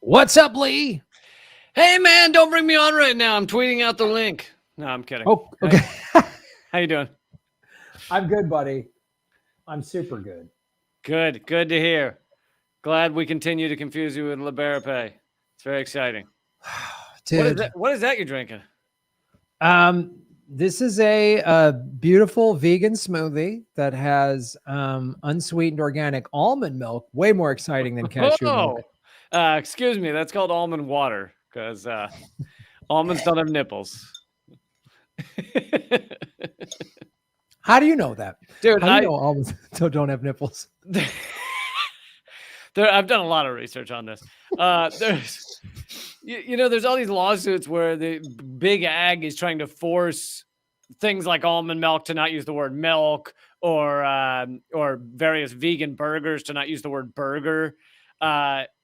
What's up, Lee? Hey, man, don't bring me on right now. I'm tweeting out the link. No, I'm kidding. Oh, okay. How you doing? I'm good, buddy. I'm super good. Good to hear. Glad we continue to confuse you with Liberapay. It's very exciting. Dude, What is that you're drinking? this is a beautiful vegan smoothie that has unsweetened organic almond milk. Way more exciting than cashew milk. Excuse me. That's called almond water because almonds don't have nipples. How do you know that, dude? How do you know almonds don't have nipples? I've done a lot of research on this. There's, there's all these lawsuits where the big ag is trying to force things like almond milk to not use the word milk, or various vegan burgers to not use the word burger.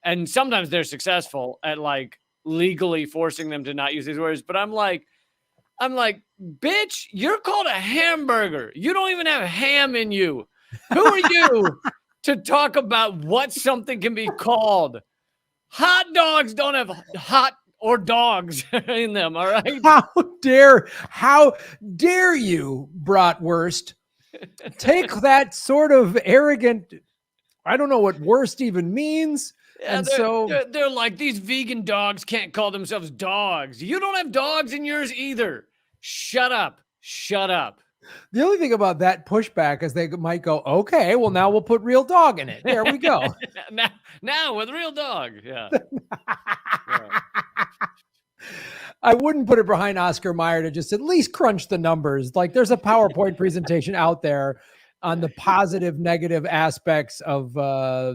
And sometimes they're successful at like legally forcing them to not use these words. But I'm like, bitch, you're called a hamburger. You don't even have ham in you. Who are you to talk about what something can be called? Hot dogs don't have hot or dogs in them. All right. How dare you, bratwurst, take that sort of arrogant, I don't know what worst even means. Yeah, and they're like, these vegan dogs can't call themselves dogs. You don't have dogs in yours either. Shut up. The only thing about that pushback is they might go, okay, well, now we'll put real dog in it. There we go. now with real dog. Yeah. I wouldn't put it behind Oscar Mayer to just at least crunch the numbers. Like there's a PowerPoint presentation out there on the positive, negative aspects of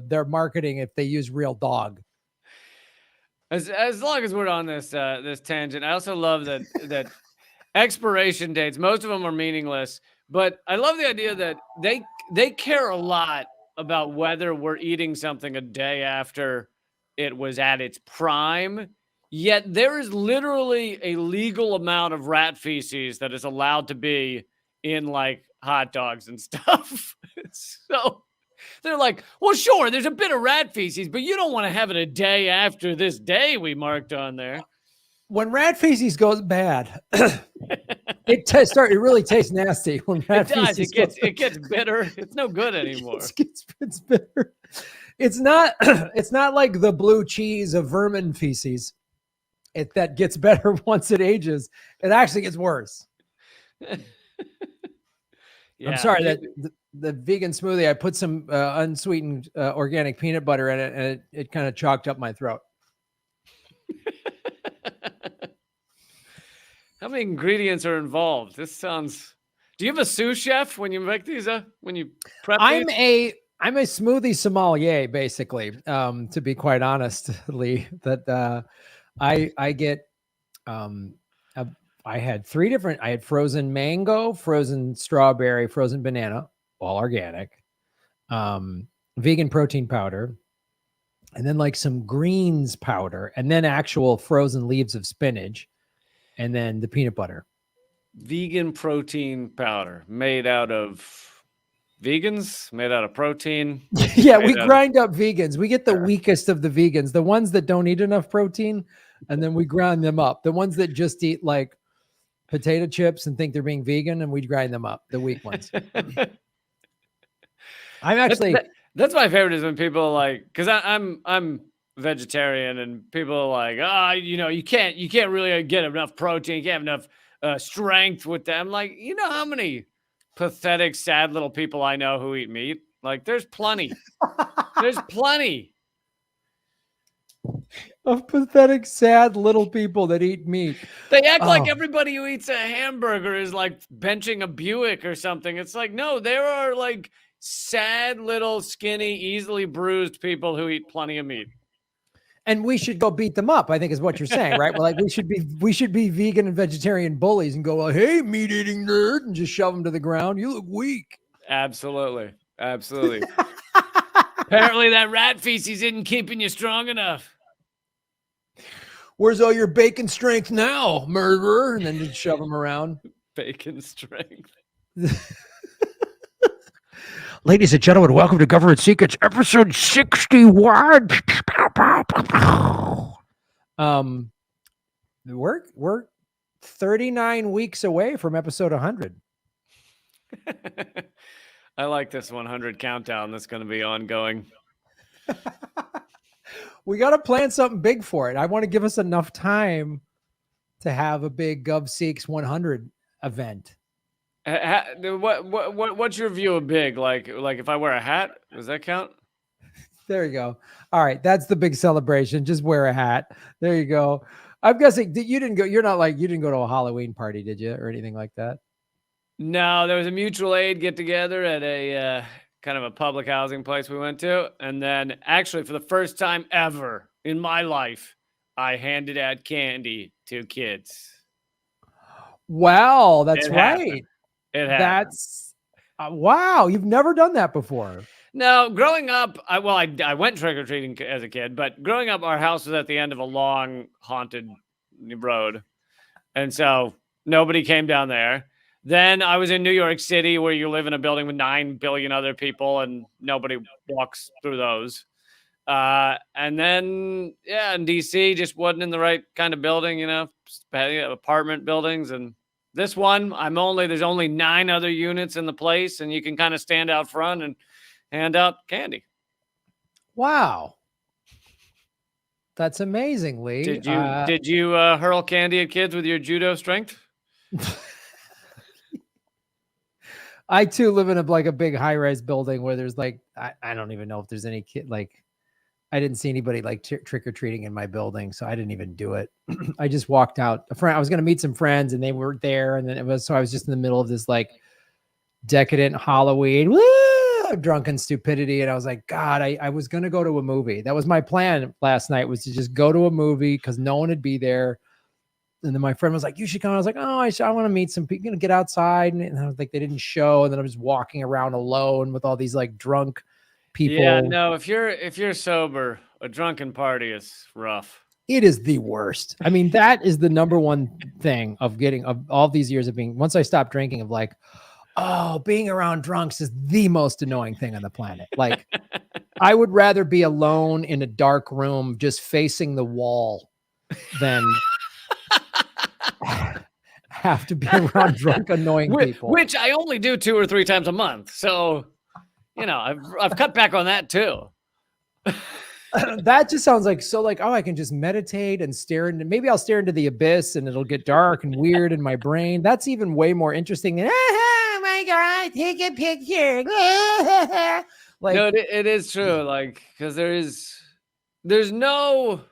their marketing if they use real dog. As long as we're on this this tangent, I also love that expiration dates, most of them are meaningless, but I love the idea that they care a lot about whether we're eating something a day after it was at its prime. Yet there is literally a legal amount of rat feces that is allowed to be in like hot dogs and stuff. So they're like, well, sure, there's a bit of rat feces, but you don't want to have it a day after this day we marked on there. When rat feces goes bad, it really tastes nasty. When rat feces it gets bitter. It's no good anymore. It's bitter. It's not like the blue cheese of vermin feces. That gets better once it ages. It actually gets worse. Yeah, I'm sorry that the vegan smoothie, I put some unsweetened organic peanut butter in it, and it kind of chalked up my throat. How many ingredients are involved? This sounds. Do you have a sous chef when you make these? When you prep? I'm a smoothie sommelier, basically. To be quite honest, Lee, that I get. I had three different. I had frozen mango, frozen strawberry, frozen banana, all organic, vegan protein powder, and then like some greens powder, and then actual frozen leaves of spinach, and then the peanut butter. Vegan protein powder made out of vegans, made out of protein. Yeah, we grind up vegans. We get the weakest of the vegans, the ones that don't eat enough protein, and then we grind them up. The ones that just eat like potato chips and think they're being vegan, and we grind them up, the weak ones. That's my favorite is when people are like, because I'm vegetarian and people are like, you can't really get enough protein, you can't have enough strength with that. I'm like, you know how many pathetic, sad little people I know who eat meat? Like, there's plenty. There's plenty of pathetic, sad little people that eat meat. They act like everybody who eats a hamburger is like benching a Buick or something. It's like, no, there are like sad little skinny, easily bruised people who eat plenty of meat. And we should go beat them up, I think is what you're saying, right? Well, like we should be vegan and vegetarian bullies and go, well, hey, meat eating nerd, and just shove them to the ground. You look weak. Absolutely. Apparently that rat feces isn't keeping you strong enough. Where's all your bacon strength now, murderer? And then just shove them around. Bacon strength. Ladies and gentlemen, welcome to Government Secrets, episode 61. Um, we're 39 weeks away from episode 100. I like this 100 countdown that's going to be ongoing. We got to plan something big for it. I want to give us enough time to have a big Gov't 100 event. What's your view of big? Like if I wear a hat, does that count? There you go. All right, that's the big celebration. Just wear a hat. There you go. I'm guessing you didn't go. You're not like you didn't go to a Halloween party, did you, or anything like that? No, there was a mutual aid get together at a kind of a public housing place we went to, and then actually for the first time ever in my life, I handed out candy to kids. Wow, that's It right. happened. It happened. That's wow. You've never done that before. No, growing up, I went trick-or-treating as a kid, but growing up, our house was at the end of a long haunted road. And so nobody came down there. Then I was in New York City where you live in a building with 9 billion other people and nobody walks through those. And then, yeah, in DC, just wasn't in the right kind of building, apartment buildings. And this one, there's only 9 other units in the place and you can kind of stand out front and hand out candy. Wow. That's amazing, Lee. Did you hurl candy at kids with your judo strength? I too live in a big high-rise building where there's I don't even know if there's any kid I didn't see anybody trick-or-treating in my building, so I didn't even do it. I just walked out. I was going to meet some friends and they were there, and then I was just in the middle of this decadent Halloween drunken stupidity, and I was like, God, I was going to go to a movie. That was my plan last night, was to just go to a movie because no one would be there. And then my friend was like, you should come. I was like, oh, I want to meet some people, get outside. And I was like, they didn't show. And then I was walking around alone with all these drunk people. Yeah, no, if you're sober, a drunken party is rough. It is the worst. I mean, that is the number one thing of all these years of being, once I stopped drinking, of being around drunks is the most annoying thing on the planet. I would rather be alone in a dark room just facing the wall than have to be around drunk, annoying people. Which I only do 2 or 3 times a month. So, I've cut back on that too. That just sounds I can just meditate and maybe I'll stare into the abyss and it'll get dark and weird in my brain. That's even way more interesting than, oh my God, take a picture. No, it is true. Because there's no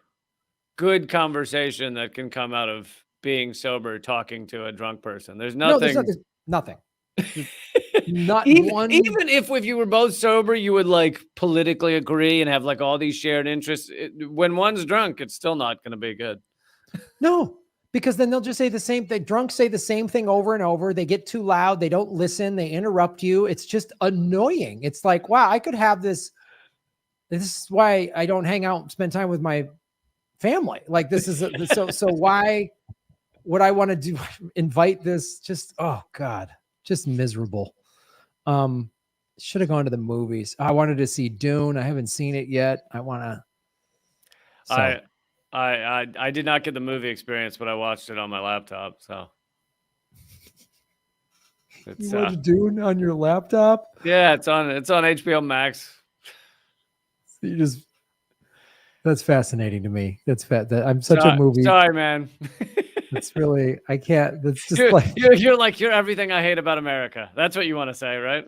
good conversation that can come out of being sober talking to a drunk person. There's nothing. No, there's nothing. Not even, one. Even if you were both sober, you would politically agree and have all these shared interests. When one's drunk, it's still not going to be good. No, because then they'll just say the same thing. Drunks say the same thing over and over. They get too loud. They don't listen. They interrupt you. It's just annoying. It's like, wow, I could have this. This is why I don't hang out and spend time with my family. This is so why would I want to invite this? Just, oh God, just miserable. Should have gone to the movies. I wanted to see Dune. I haven't seen it yet. I want to. So. I did not get the movie experience, but I watched it on my laptop. So you watched Dune on your laptop? Yeah, it's on HBO Max. So that's fascinating to me. I'm such a movie. Sorry, man. It's really, I can't. That's just you're everything I hate about America. That's what you want to say, right?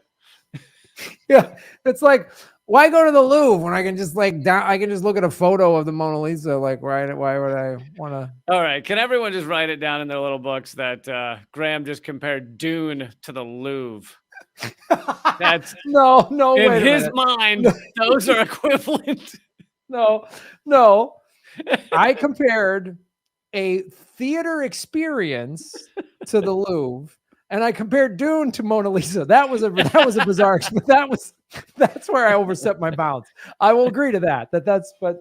Yeah, it's why go to the Louvre when I can just I can just look at a photo of the Mona Lisa? Why would I want to? All right, can everyone just write it down in their little books that Graham just compared Dune to the Louvre? That's no. In his mind, those are equivalent. No. I compared a theater experience to the Louvre, and I compared Dune to Mona Lisa. That was a bizarre. That's where I overstepped my bounds. I will agree to that. But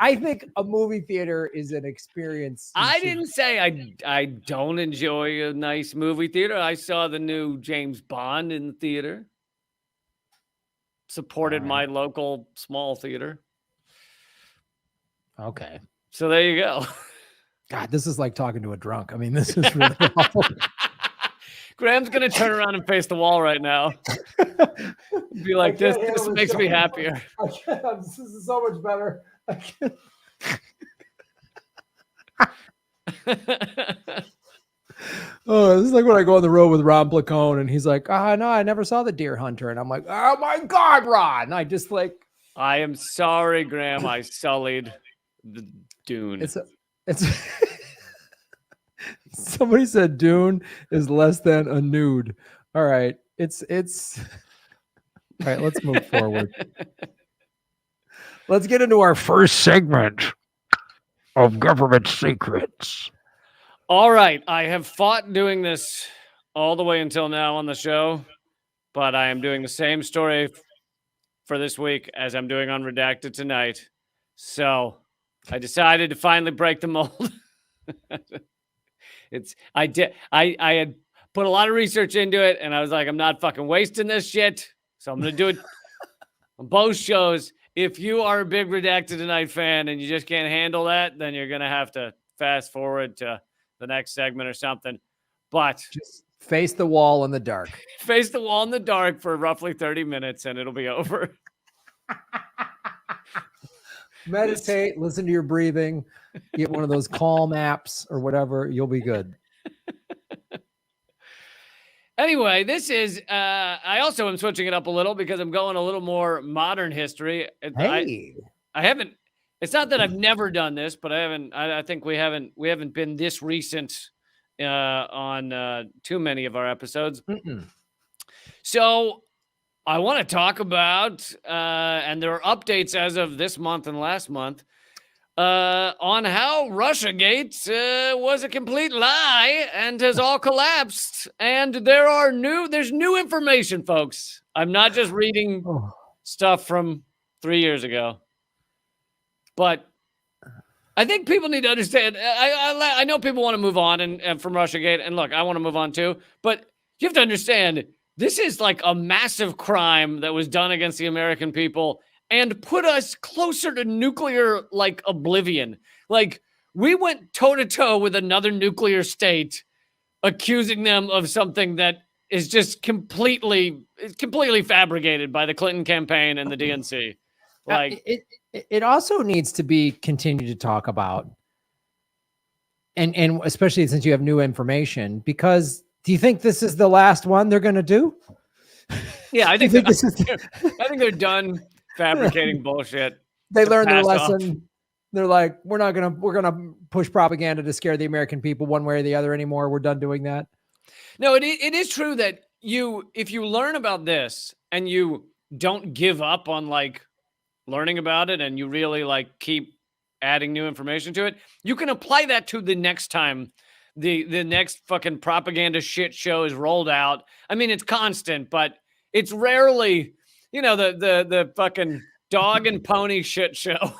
I think a movie theater is an experience. I didn't say I don't enjoy a nice movie theater. I saw the new James Bond in the theater. Supported my local small theater. Okay. So there you go. God, this is like talking to a drunk. I mean, this is really awful. Graham's gonna turn around and face the wall right now. Be like, this makes me happier. This is so much better. I can't. Oh, this is like when I go on the road with Ron Placone and he's like, no, I never saw The Deer Hunter. And I'm like, oh my God, Ron. And I just like, I am sorry, Graham. I sullied the Dune. It's somebody said Dune is less than a nude. All right. It's all right. Let's move forward. Let's get into our first segment of government secrets. All right. I have fought doing this all the way until now on the show, but I am doing the same story for this week as I'm doing on Redacted tonight. So I decided to finally break the mold. I had put a lot of research into it, and I was like, I'm not fucking wasting this shit. So I'm going to do it on both shows. If you are a big Redacted Tonight fan and you just can't handle that, then you're going to have to fast forward to the next segment or something. But just face the wall in the dark. Face the wall in the dark for roughly 30 minutes and it'll be over. Meditate, listen to your breathing, get one of those calm apps or whatever. You'll be good. Anyway, this is, I also am switching it up a little because I'm going a little more modern history. Hey. I haven't, it's not that I've never done this, but I think we haven't been this recent on too many of our episodes. So I want to talk about, and there are updates as of this month and last month, on how Russiagate was a complete lie and has all collapsed. And there's new information, folks. I'm not just reading stuff from 3 years ago. But I think people need to understand. I know people want to move on and from Russiagate, and look, I want to move on too. But you have to understand, this is like a massive crime that was done against the American people and put us closer to nuclear like oblivion. Like we went toe to toe with another nuclear state, accusing them of something that is just completely fabricated by the Clinton campaign and the DNC. Like it also needs to be continued to talk about, and especially since you have new information. Because do you think this is the last one they're going to do? Yeah, I think they're done fabricating bullshit. They learned their lesson. They're like, we're gonna push propaganda to scare the American people one way or the other anymore. We're done doing that. No, it is true that if you learn about this and you don't give up on like learning about it and you really like keep adding new information to it, you can apply that to the next time the next fucking propaganda shit show is rolled out. I mean, it's constant, but it's rarely, the fucking dog and pony shit show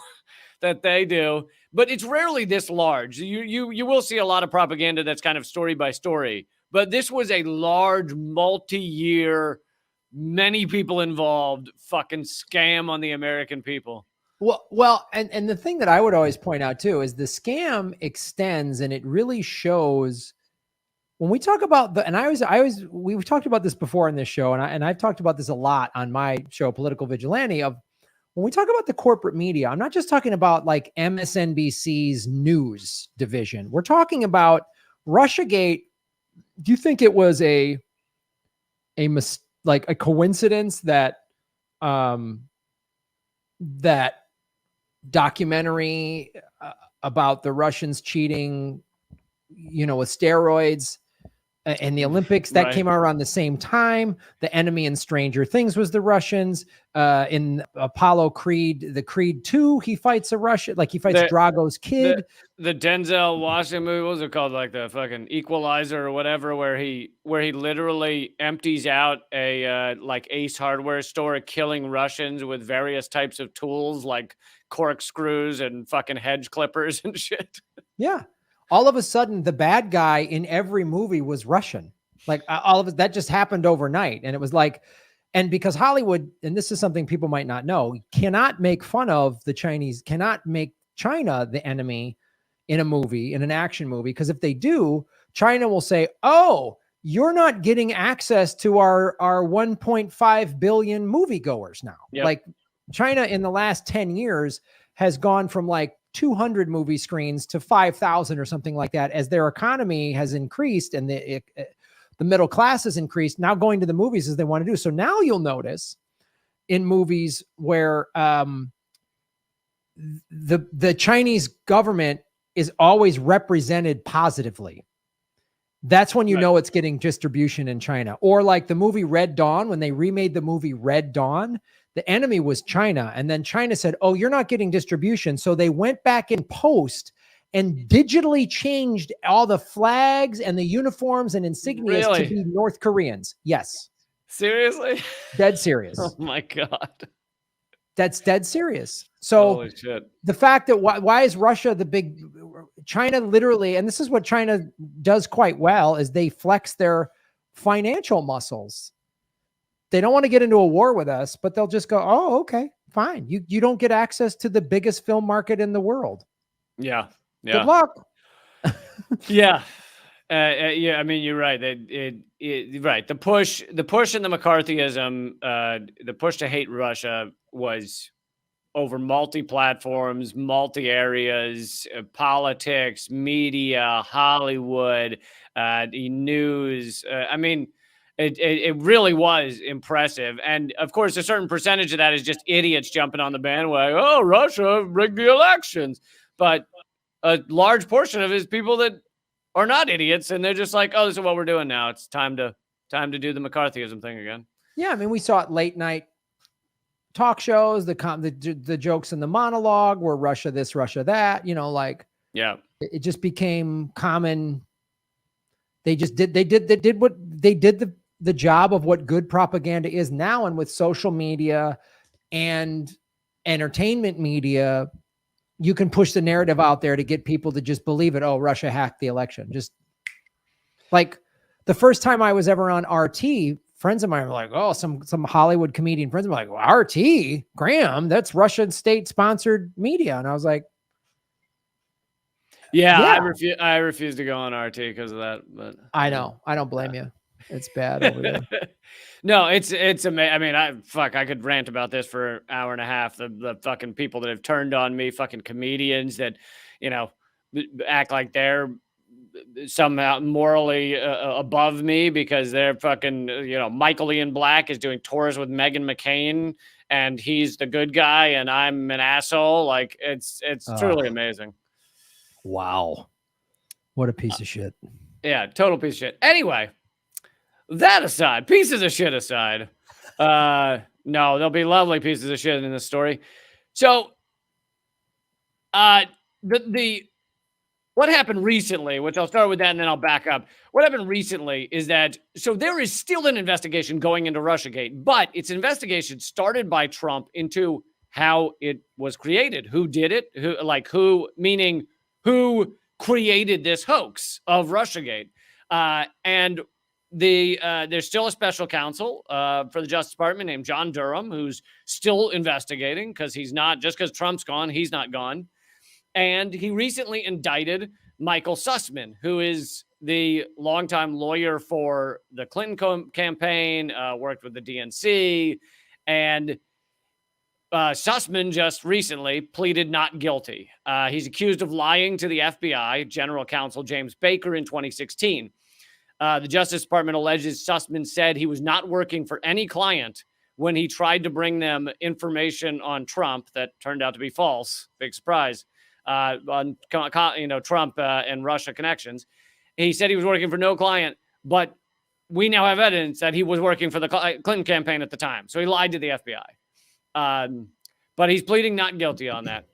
that they do, but it's rarely this large. You will see a lot of propaganda that's kind of story by story, but this was a large multi-year, many people involved fucking scam on the American people. Well, and the thing that I would always point out too is the scam extends, and it really shows when we talk about we've talked about this before on this show, and I've talked about this a lot on my show, Political Vigilante, of when we talk about the corporate media, I'm not just talking about like MSNBC's news division. We're talking about Russiagate. Do you think it was a coincidence that that documentary about the Russians cheating, with steroids in the Olympics that came out around the same time? The enemy in Stranger Things was the Russians. In Apollo Creed, the Creed 2, he fights a Russian, like he fights Drago's kid. The Denzel Washington movie, what was it called? Like the fucking Equalizer or whatever, where he literally empties out a like Ace Hardware store, killing Russians with various types of tools like corkscrews and fucking hedge clippers and shit. Yeah. All of a sudden, the bad guy in every movie was Russian. Like all of it, that just happened overnight. And it was like, and because Hollywood, and this is something people might not know, cannot make fun of the Chinese, cannot make China the enemy in a movie, in an action movie, because if they do, China will say, oh, you're not getting access to our 1.5 billion moviegoers now. Yep. Like China in the last 10 years has gone from like 200 movie screens to 5,000 or something like that as their economy has increased and the middle class has increased. Now going to the movies as they want to do. So now you'll notice in movies where the Chinese government is always represented positively. That's when you know it's getting distribution in China. Or like the movie Red Dawn, when they remade the movie Red Dawn, the enemy was China. And then China said, oh, you're not getting distribution. So they went back in post and digitally changed all the flags and the uniforms and insignias to be North Koreans. Yes. Seriously? Dead serious. Oh my God. That's dead serious. So holy shit. The fact that why is Russia the big China literally, and this is what China does quite well, is they flex their financial muscles. They don't want to get into a war with us, but they'll just go, oh, okay, fine. You don't get access to the biggest film market in the world. Yeah. Good luck. Yeah. Yeah, I mean, you're right. Right. The push and the McCarthyism, the push to hate Russia was over multi-platforms, multi-areas, politics, media, Hollywood, news. I mean, it really was impressive. And of course, a certain percentage of that is just idiots jumping on the bandwagon. Oh, Russia rigged the elections. But a large portion of it is people that are not idiots, and they're just like, oh, this is what we're doing now. It's time to do the McCarthyism thing again. Yeah, I mean, we saw it late night talk shows, the jokes in the monologue were Russia this, Russia that, like it just became common. They did the job of what good propaganda is now, and with social media and entertainment media, you can push the narrative out there to get people to just believe it. Oh, Russia hacked the election. Just like the first time I was ever on RT, friends of mine were like, oh, some Hollywood comedian friends were like, well, RT, Graham, that's Russian state-sponsored media. And I was like, yeah. I refuse to go on RT because of that. But I know. I don't blame you. It's bad over there. No, it's amazing. I mean, I could rant about this for an hour and a half. The fucking people that have turned on me, fucking comedians that, act like they're somehow morally above me because they're fucking, Michael Ian Black is doing tours with Meghan McCain and he's the good guy and I'm an asshole. Like it's truly amazing. Wow. What a piece of shit. Yeah. Total piece of shit. Anyway, that aside, pieces of shit aside, no, there'll be lovely pieces of shit in this story. So, what happened recently, which I'll start with that and then I'll back up. What happened recently is that, so there is still an investigation going into Russiagate, but it's an investigation started by Trump into how it was created, who did it, meaning who created this hoax of Russiagate. And there's still a special counsel for the Justice Department named John Durham, who's still investigating because he's not, just because Trump's gone, he's not gone. And he recently indicted Michael Sussman, who is the longtime lawyer for the Clinton campaign, worked with the DNC. And Sussman just recently pleaded not guilty. He's accused of lying to the FBI General Counsel James Baker in 2016. The Justice Department alleges Sussman said he was not working for any client when he tried to bring them information on Trump that turned out to be false. Big surprise. On Trump and Russia connections. He said he was working for no client, but we now have evidence that he was working for the Clinton campaign at the time. So he lied to the FBI. But he's pleading not guilty on that.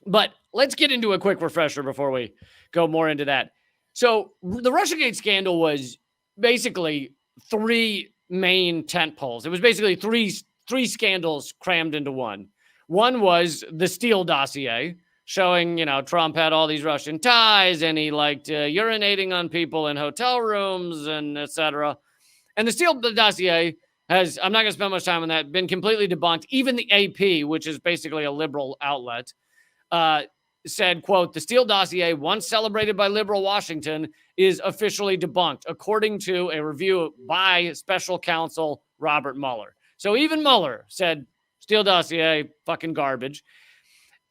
But let's get into a quick refresher before we go more into that. So the Russiagate scandal was basically three main tent poles. It was basically three scandals crammed into one. One was the Steele dossier, showing, Trump had all these Russian ties and he liked urinating on people in hotel rooms and etc. And the Steele dossier has, I'm not going to spend much time on that, been completely debunked. Even the AP, which is basically a liberal outlet, said, quote, the Steele dossier, once celebrated by liberal Washington, is officially debunked, according to a review by special counsel Robert Mueller. So even Mueller said Steele dossier, fucking garbage.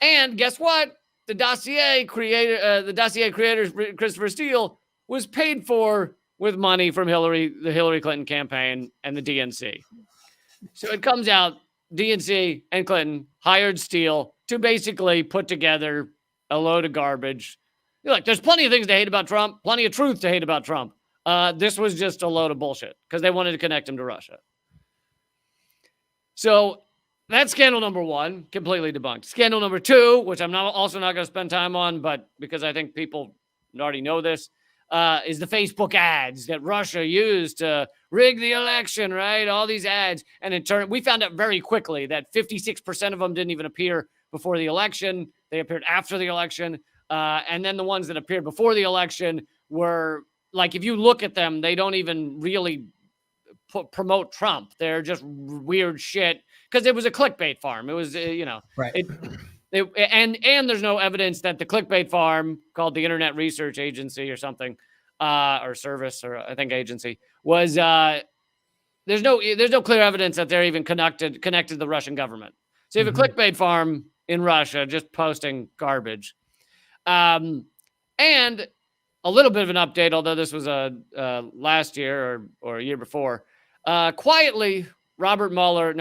And guess what? The dossier creator, Christopher Steele, was paid for with money from the Hillary Clinton campaign and the DNC. So it comes out DNC and Clinton hired Steele to basically put together a load of garbage. Look, there's plenty of things to hate about Trump, plenty of truth to hate about Trump. This was just a load of bullshit because they wanted to connect him to Russia. So that's scandal number one, completely debunked. Scandal number two, which I'm also not going to spend time on, but because I think people already know this, is the Facebook ads that Russia used to rig the election, right? All these ads. And in turn, we found out very quickly that 56% of them didn't even appear before the election. They appeared after the election. And then the ones that appeared before the election were, like, if you look at them, they don't even really promote Trump. They're just weird shit because it was a clickbait farm. It was, right. And there's no evidence that the clickbait farm called the Internet Research Agency or something, or service, or I think agency, was there's no clear evidence that they're even connected to the Russian government. So you have a clickbait farm in Russia just posting garbage. And a little bit of an update, although this was last year or a year before. Quietly, Robert Mueller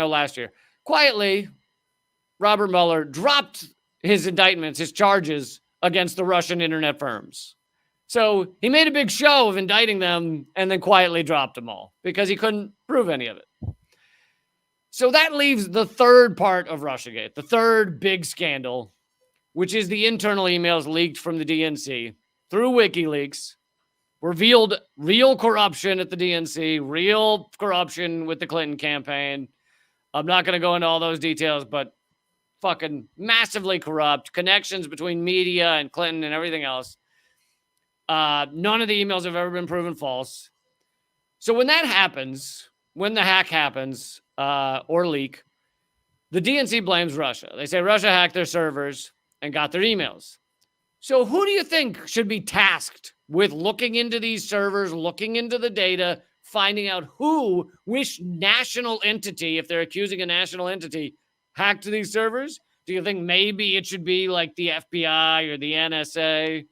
dropped his indictments, his charges against the Russian internet firms. So he made a big show of indicting them and then quietly dropped them all because he couldn't prove any of it. So that leaves the third part of Russiagate, the third big scandal, which is the internal emails leaked from the DNC through WikiLeaks, revealed real corruption at the DNC, real corruption with the Clinton campaign. I'm not going to go into all those details, but fucking massively corrupt, connections between media and Clinton and everything else. None of the emails have ever been proven false. So when that happens, when the hack happens or leak, the DNC blames Russia. They say Russia hacked their servers and got their emails. So who do you think should be tasked with looking into these servers, looking into the data, finding out which national entity, if they're accusing a national entity, hacked these servers? Do you think maybe it should be like the FBI or the NSA?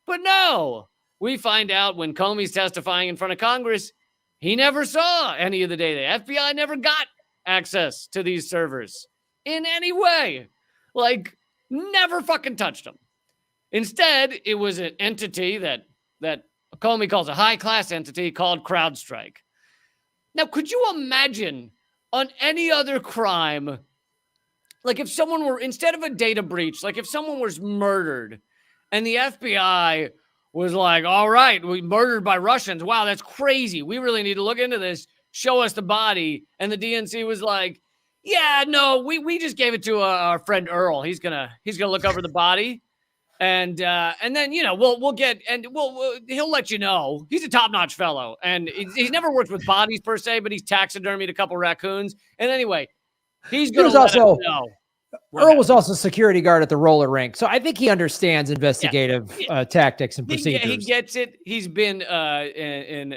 But no, we find out when Comey's testifying in front of Congress, he never saw any of the data. FBI never got access to these servers in any way. Like, never fucking touched them. Instead, it was an entity that Comey calls a high-class entity called CrowdStrike. Now, could you imagine on any other crime, like if someone were, instead of a data breach, like if someone was murdered and the FBI was like, all right, we murdered by Russians. Wow, that's crazy. We really need to look into this. Show us the body. And the DNC was like, yeah, no, we just gave it to our friend Earl. He's gonna look over the body. And then, we'll get, and he'll let you know. He's a top-notch fellow. And he's never worked with bodies per se, but he's taxidermied a couple raccoons. And anyway, he's going to let us know. Earl was also security guard at the roller rink. So I think he understands investigative tactics and procedures. He gets it. He's been in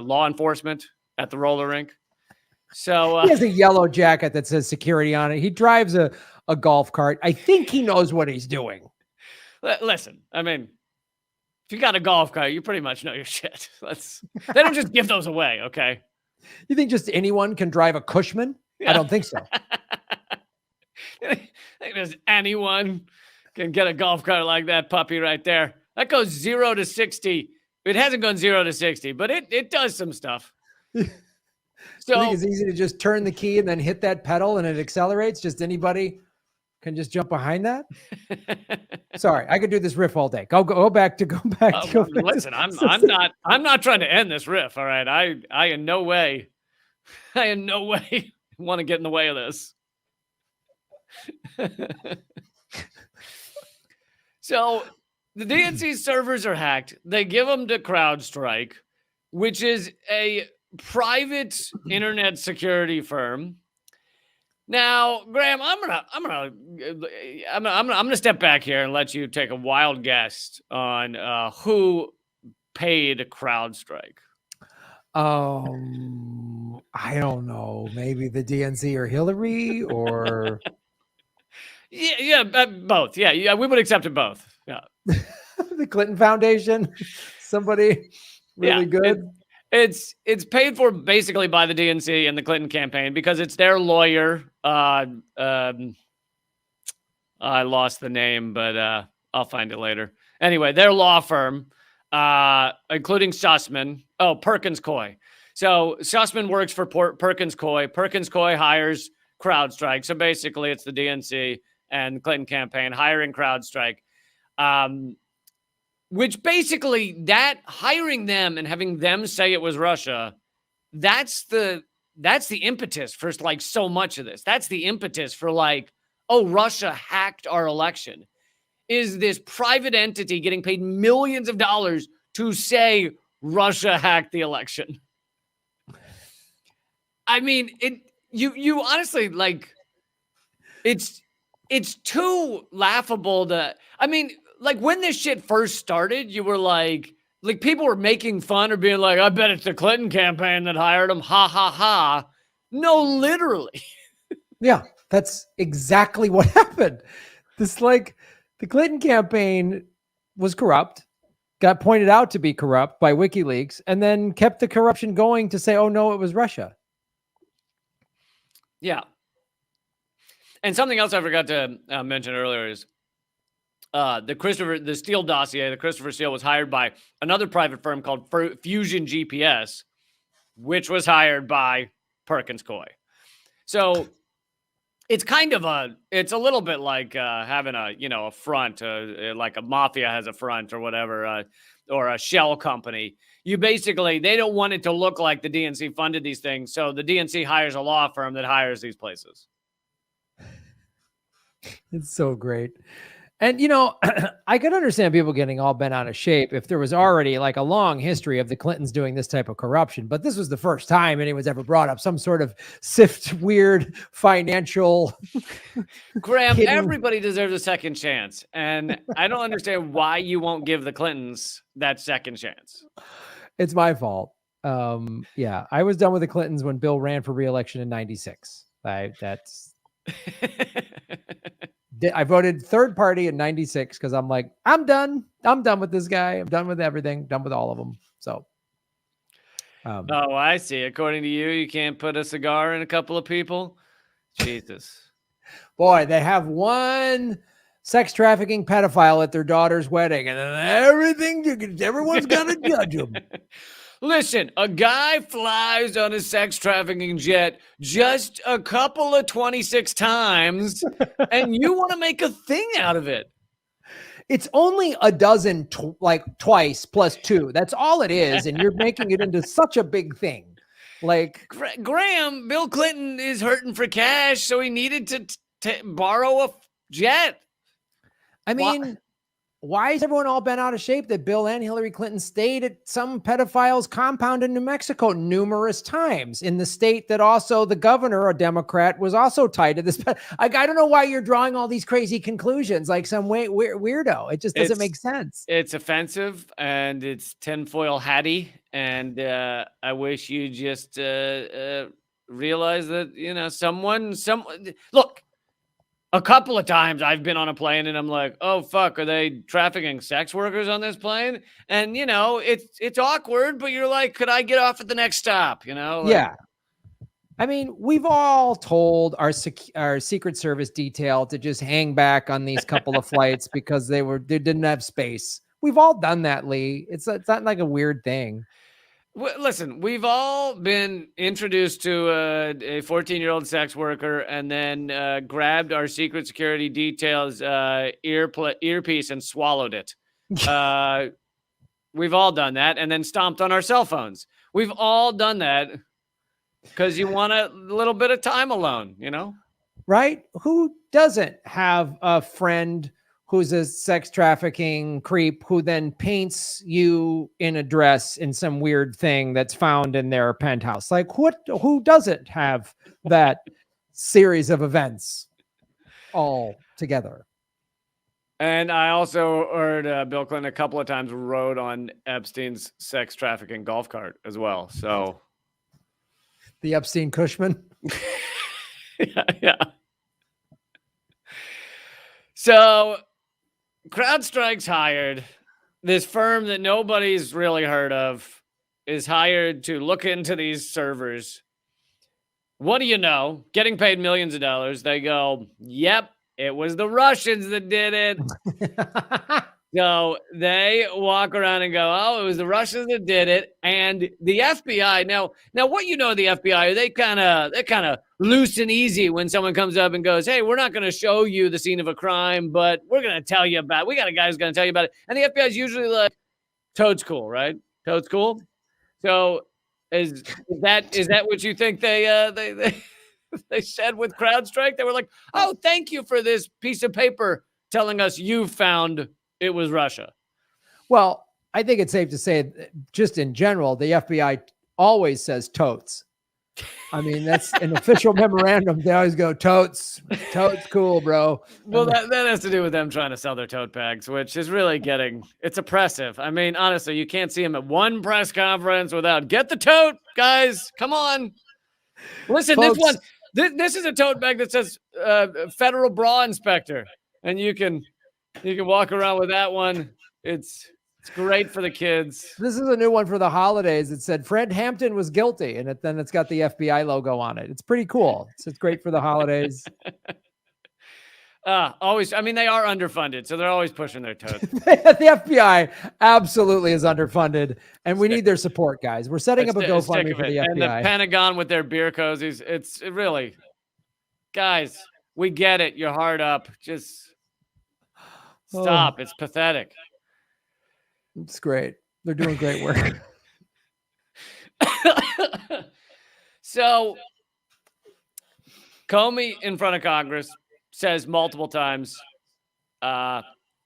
law enforcement at the roller rink. So he has a yellow jacket that says security on it. He drives a golf cart. I think he knows what he's doing. Listen, I mean, if you got a golf cart, you pretty much know your shit. They don't just give those away, okay? You think just anyone can drive a Cushman? Yeah. I don't think so. I think just anyone can get a golf cart like that puppy right there. That goes 0 to 60. It hasn't gone 0 to 60, but it does some stuff. So I think it's easy to just turn the key and then hit that pedal and it accelerates. Just anybody can just jump behind that. Sorry, I could do this riff all day. Go back. Listen, I'm not trying to end this riff. All right, I in no way want to get in the way of this. So the DNC servers are hacked. They give them to CrowdStrike, which is a private internet security firm. Now, Graham, I'm gonna step back here and let you take a wild guess on who paid CrowdStrike. I don't know. Maybe the DNC or Hillary or Yeah, both. Yeah, we would accept it both. Yeah, the Clinton Foundation. Somebody really good. It's paid for basically by the DNC and the Clinton campaign because it's their lawyer. I lost the name, but I'll find it later. Anyway, their law firm, including Sussman. Oh, Perkins Coie. So Sussman works for Perkins Coie. Perkins Coie hires CrowdStrike. So basically, it's the DNC and the Clinton campaign hiring CrowdStrike. Which basically, that hiring them and having them say it was Russia, that's the impetus for like so much of this. That's the impetus for like, oh, Russia hacked our election. Is this private entity getting paid millions of dollars to say Russia hacked the election? I mean, you honestly, like, it's too laughable to, I mean, like when this shit first started, you were like people were making fun or being like, I bet it's the Clinton campaign that hired him. Ha ha ha. No, literally. Yeah, that's exactly what happened. This like the Clinton campaign was corrupt, got pointed out to be corrupt by WikiLeaks, and then kept the corruption going to say, oh no, it was Russia. Yeah. And something else I forgot to mention earlier is the Steele dossier. The Christopher Steele was hired by another private firm called Fusion GPS, which was hired by Perkins Coie. So it's kind of it's a little bit like having a front, like a mafia has a front or whatever, or a shell company. You basically, they don't want it to look like the DNC funded these things. So the DNC hires a law firm that hires these places. It's so great. And, I could understand people getting all bent out of shape if there was already like a long history of the Clintons doing this type of corruption. But this was the first time anyone's ever brought up some sort of weird financial. Graham, everybody deserves a second chance. And I don't understand why you won't give the Clintons that second chance. It's my fault. Yeah, I was done with the Clintons when Bill ran for re-election in 96. I voted third party in 96 because I'm like, I'm done. I'm done with this guy. I'm done with everything. Done with all of them. So. Oh, I see. According to you, you can't put a cigar in a couple of people. Jesus. Boy, they have one sex trafficking pedophile at their daughter's wedding, and then everyone's got to judge them. Listen, a guy flies on a sex trafficking jet just a couple of 26 times, and you want to make a thing out of it. It's only a dozen, twice plus two. That's all it is, and you're making it into such a big thing. Like Graham, Bill Clinton is hurting for cash, so he needed to borrow a jet. I mean, why is everyone all bent out of shape that Bill and Hillary Clinton stayed at some pedophile's compound in New Mexico numerous times in the state that also the governor, a Democrat, was also tied to this? I don't know why you're drawing all these crazy conclusions like some weirdo. It just doesn't make sense. It's offensive and it's tinfoil hatty. And I wish you just realize that, someone, look. A couple of times I've been on a plane and I'm like, oh, fuck, are they trafficking sex workers on this plane? And, it's awkward, but you're like, could I get off at the next stop? Yeah. I mean, we've all told our Secret Service detail to just hang back on these couple of flights because they didn't have space. We've all done that, Lee. It's not like a weird thing. Listen, we've all been introduced to a 14-year-old sex worker and then grabbed our secret security details earpiece and swallowed it. We've all done that and then stomped on our cell phones. We've all done that because you want a little bit of time alone, Right? Who doesn't have a friend who's a sex trafficking creep who then paints you in a dress in some weird thing that's found in their penthouse? Like who doesn't have that series of events all together. And I also heard Bill Clinton a couple of times rode on Epstein's sex trafficking golf cart as well. So the Epstein Cushman. yeah. So CrowdStrike's hired. This firm that nobody's really heard of is hired to look into these servers. What do you know? Getting paid millions of dollars. They go, yep, it was the Russians that did it. So they walk around and go, oh, it was the Russians that did it. And the FBI, now what you know of the FBI, they're kind of loose and easy when someone comes up and goes, hey, we're not going to show you the scene of a crime, but we're going to tell you about it. We got a guy who's going to tell you about it. And the FBI is usually like, Toad's cool, right? Toad's cool. So is that what you think they said with CrowdStrike? They were like, oh, thank you for this piece of paper telling us you found it was Russia. Well, I think it's safe to say, just in general, the FBI always says totes. I mean, that's an official memorandum. They always go, totes cool, bro. Well, that has to do with them trying to sell their tote bags, which is really it's oppressive. I mean, honestly, you can't see them at one press conference without, get the tote, guys. Come on. Listen, folks, this is a tote bag that says Federal Bra Inspector. And you can walk around with that one. It's great for the kids. This is a new one for the holidays. It said Fred Hampton was guilty, and then it's got the FBI logo on it. It's pretty cool. It's great for the holidays. Always. I mean, they are underfunded, so they're always pushing their toes. The FBI absolutely is underfunded, and we need their support, guys. We're setting up a GoFundMe for the FBI. And the Pentagon with their beer cozies. It's really, guys, we get it. You're hard up. Just stop. It's pathetic. It's great. They're doing great work. So Comey in front of Congress says multiple times, I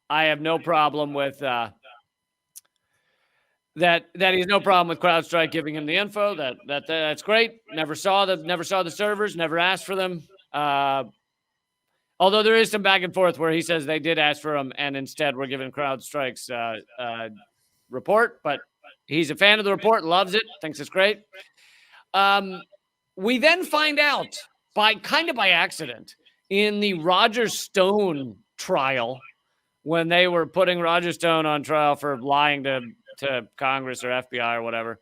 have no problem with that he's no problem with CrowdStrike giving him the info. That's great. Never saw the servers, never asked for them. Although there is some back and forth where he says they did ask for them and instead we're given CrowdStrike's report, but he's a fan of the report, loves it, thinks it's great. We then find out by accident in the Roger Stone trial, when they were putting Roger Stone on trial for lying to Congress or FBI or whatever,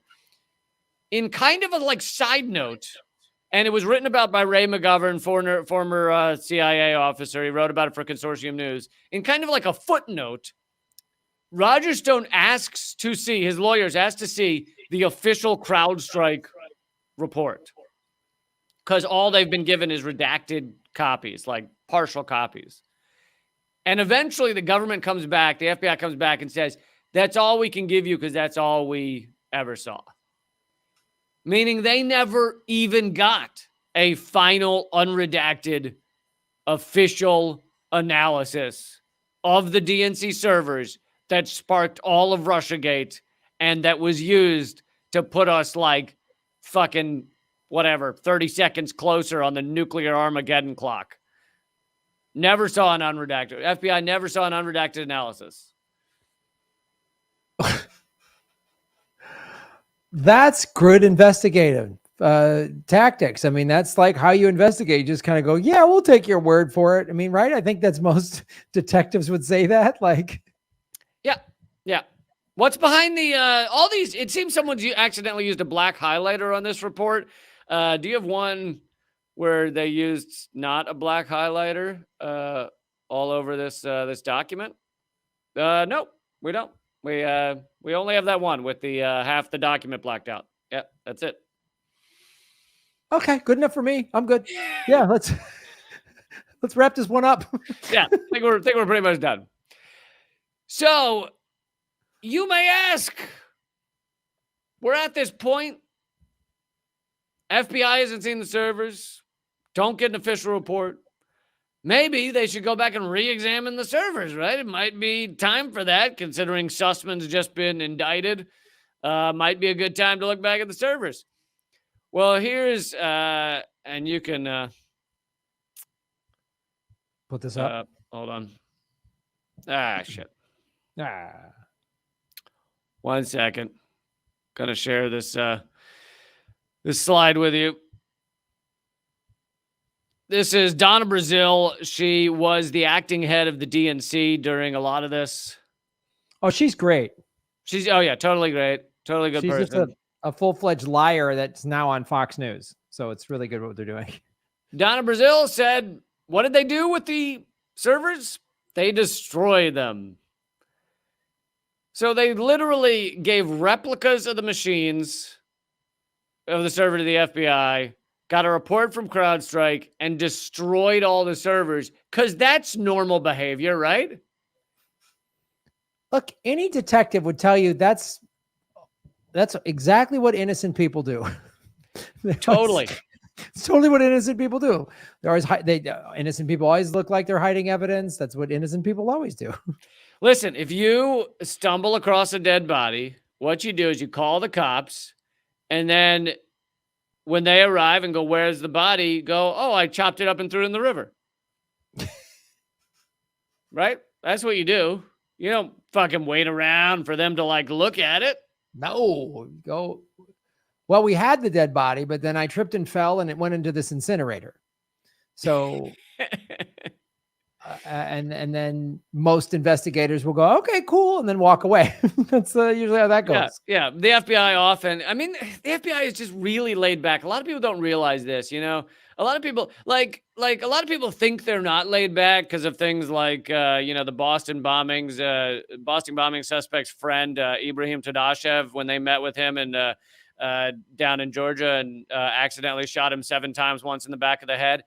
in kind of a side note. And it was written about by Ray McGovern, former CIA officer. He wrote about it for Consortium News. In kind of like a footnote, Roger Stone his lawyers asked to see the official CrowdStrike report. Because all they've been given is redacted copies, like partial copies. And eventually the government comes back, the FBI comes back and says, that's all we can give you because that's all we ever saw. Meaning they never even got a final unredacted official analysis of the DNC servers that sparked all of Russiagate and that was used to put us fucking 30 seconds closer on the nuclear Armageddon clock. Never saw an unredacted. FBI never saw an unredacted analysis. That's good investigative tactics. I mean, that's how you investigate. You just kind of go, yeah, we'll take your word for it. I mean, right? I think that's most detectives would say that. Yeah. What's behind the all these? It seems someone's accidentally used a black highlighter on this report. Do you have one where they used not a black highlighter all over this document? Nope, we don't. We only have that one with the half the document blacked out. Yeah, that's it. Okay, good enough for me. I'm good. Yeah, let's wrap this one up. Yeah, I think we're pretty much done. So you may ask, we're at this point. FBI hasn't seen the servers. Don't get an official report. Maybe they should go back and re-examine the servers, right? It might be time for that, considering Sussman's just been indicted. Might be a good time to look back at the servers. Well, here's, and you can Put this up. Hold on. Ah, shit. Ah. 1 second. Gonna share this this slide with you. This is Donna Brazil. She was the acting head of the DNC during a lot of this. Oh, she's great. Oh yeah, totally great. Totally good She's person. just a full-fledged liar that's now on Fox News. So it's really good what they're doing. Donna Brazil said, what did they do with the servers? They destroyed them. So they literally gave replicas of the machines of the server to the FBI, got a report from CrowdStrike, and destroyed all the servers because that's normal behavior, right? Look, any detective would tell you that's exactly what innocent people do. Totally. It's totally what innocent people do. They're always innocent people always look like they're hiding evidence. That's what innocent people always do. Listen, if you stumble across a dead body, what you do is you call the cops, and then when they arrive and go, where's the body? Go, oh, I chopped it up and threw it in the river. Right? That's what you do. You don't fucking wait around for them to like look at it. No, go. Well, we had the dead body, but then I tripped and fell and it went into this incinerator. So, and then most investigators will go, okay, cool. And then walk away. That's usually how that goes. Yeah. The FBI often, I mean, the FBI is just really laid back. A lot of people don't realize this, you know, a lot of people like a lot of people think they're not laid back because of things like, you know, the Boston bombing suspect's friend, Ibrahim Tadashev, when they met with him and, down in Georgia and accidentally shot him 7 times, once in the back of the head.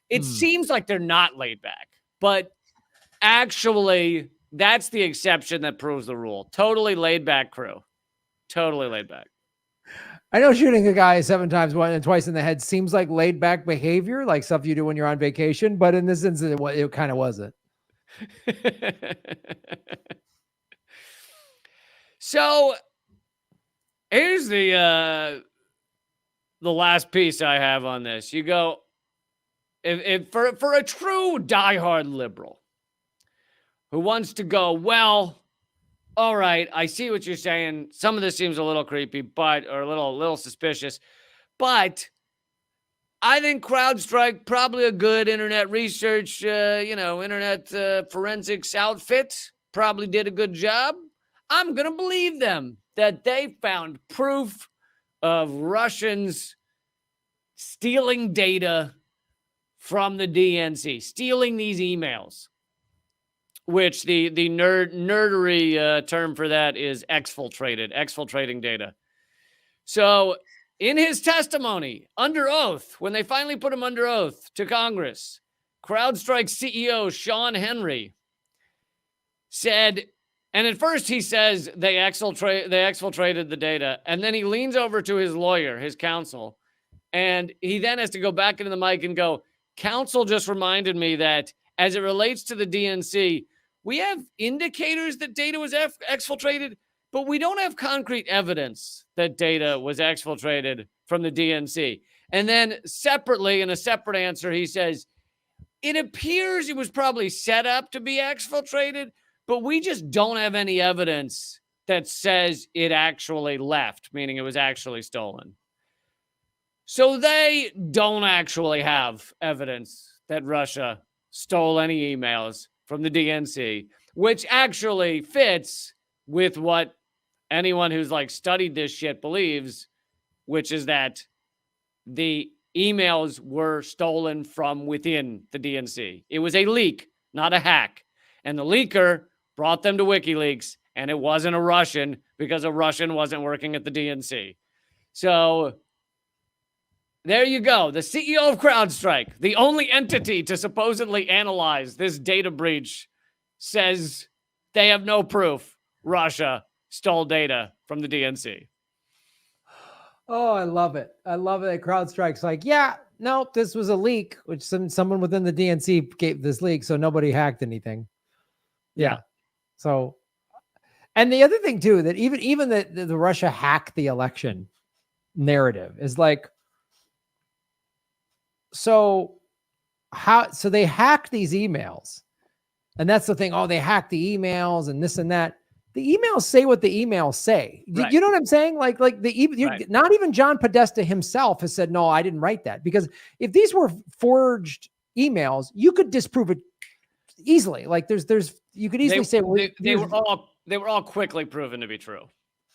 It seems like they're not laid back, but actually that's the exception that proves the rule. Totally laid back crew. Totally laid back. I know shooting a guy 7 times, once and twice in the head seems like laid back behavior, like stuff you do when you're on vacation. But in this instance, it kind of wasn't. So here's the last piece I have on this. You go, if for a true diehard liberal who wants to go, well, all right, I see what you're saying. Some of this seems a little creepy, or a little suspicious, but I think CrowdStrike, probably a good internet research, internet forensics outfit, probably did a good job. I'm going to believe them that they found proof of Russians stealing data from the DNC, stealing these emails, which the nerdery term for that is exfiltrating data. So in his testimony, under oath, when they finally put him under oath to Congress, CrowdStrike CEO Sean Henry said, and at first he says they exfiltrated the data, and then he leans over to his lawyer, his counsel, and he then has to go back into the mic and go, counsel just reminded me that as it relates to the DNC, we have indicators that data was exfiltrated, but we don't have concrete evidence that data was exfiltrated from the DNC. And then separately, in a separate answer, he says, it appears it was probably set up to be exfiltrated, but we just don't have any evidence that says it actually left, meaning it was actually stolen. So they don't actually have evidence that Russia stole any emails from the DNC, which actually fits with what anyone who's like studied this shit believes, which is that the emails were stolen from within the DNC. It was a leak, not a hack. And the leaker brought them to WikiLeaks, and it wasn't a Russian because a Russian wasn't working at the DNC. So there you go. The CEO of CrowdStrike, the only entity to supposedly analyze this data breach, says they have no proof Russia stole data from the DNC. Oh, I love it. I love it that CrowdStrike's like, yeah, no, this was a leak, which someone within the DNC gave this leak, so nobody hacked anything. Yeah. So, and the other thing too, that even the Russia hacked the election narrative is like, so so they hacked these emails. And that's the thing. Oh, they hacked the emails and this and that. The emails say what the emails say. Right. You know what I'm saying? Like Right. not even John Podesta himself has said, no, I didn't write that. Because if these were forged emails, you could disprove it easily. Like you could easily say, well, they were all quickly proven to be true.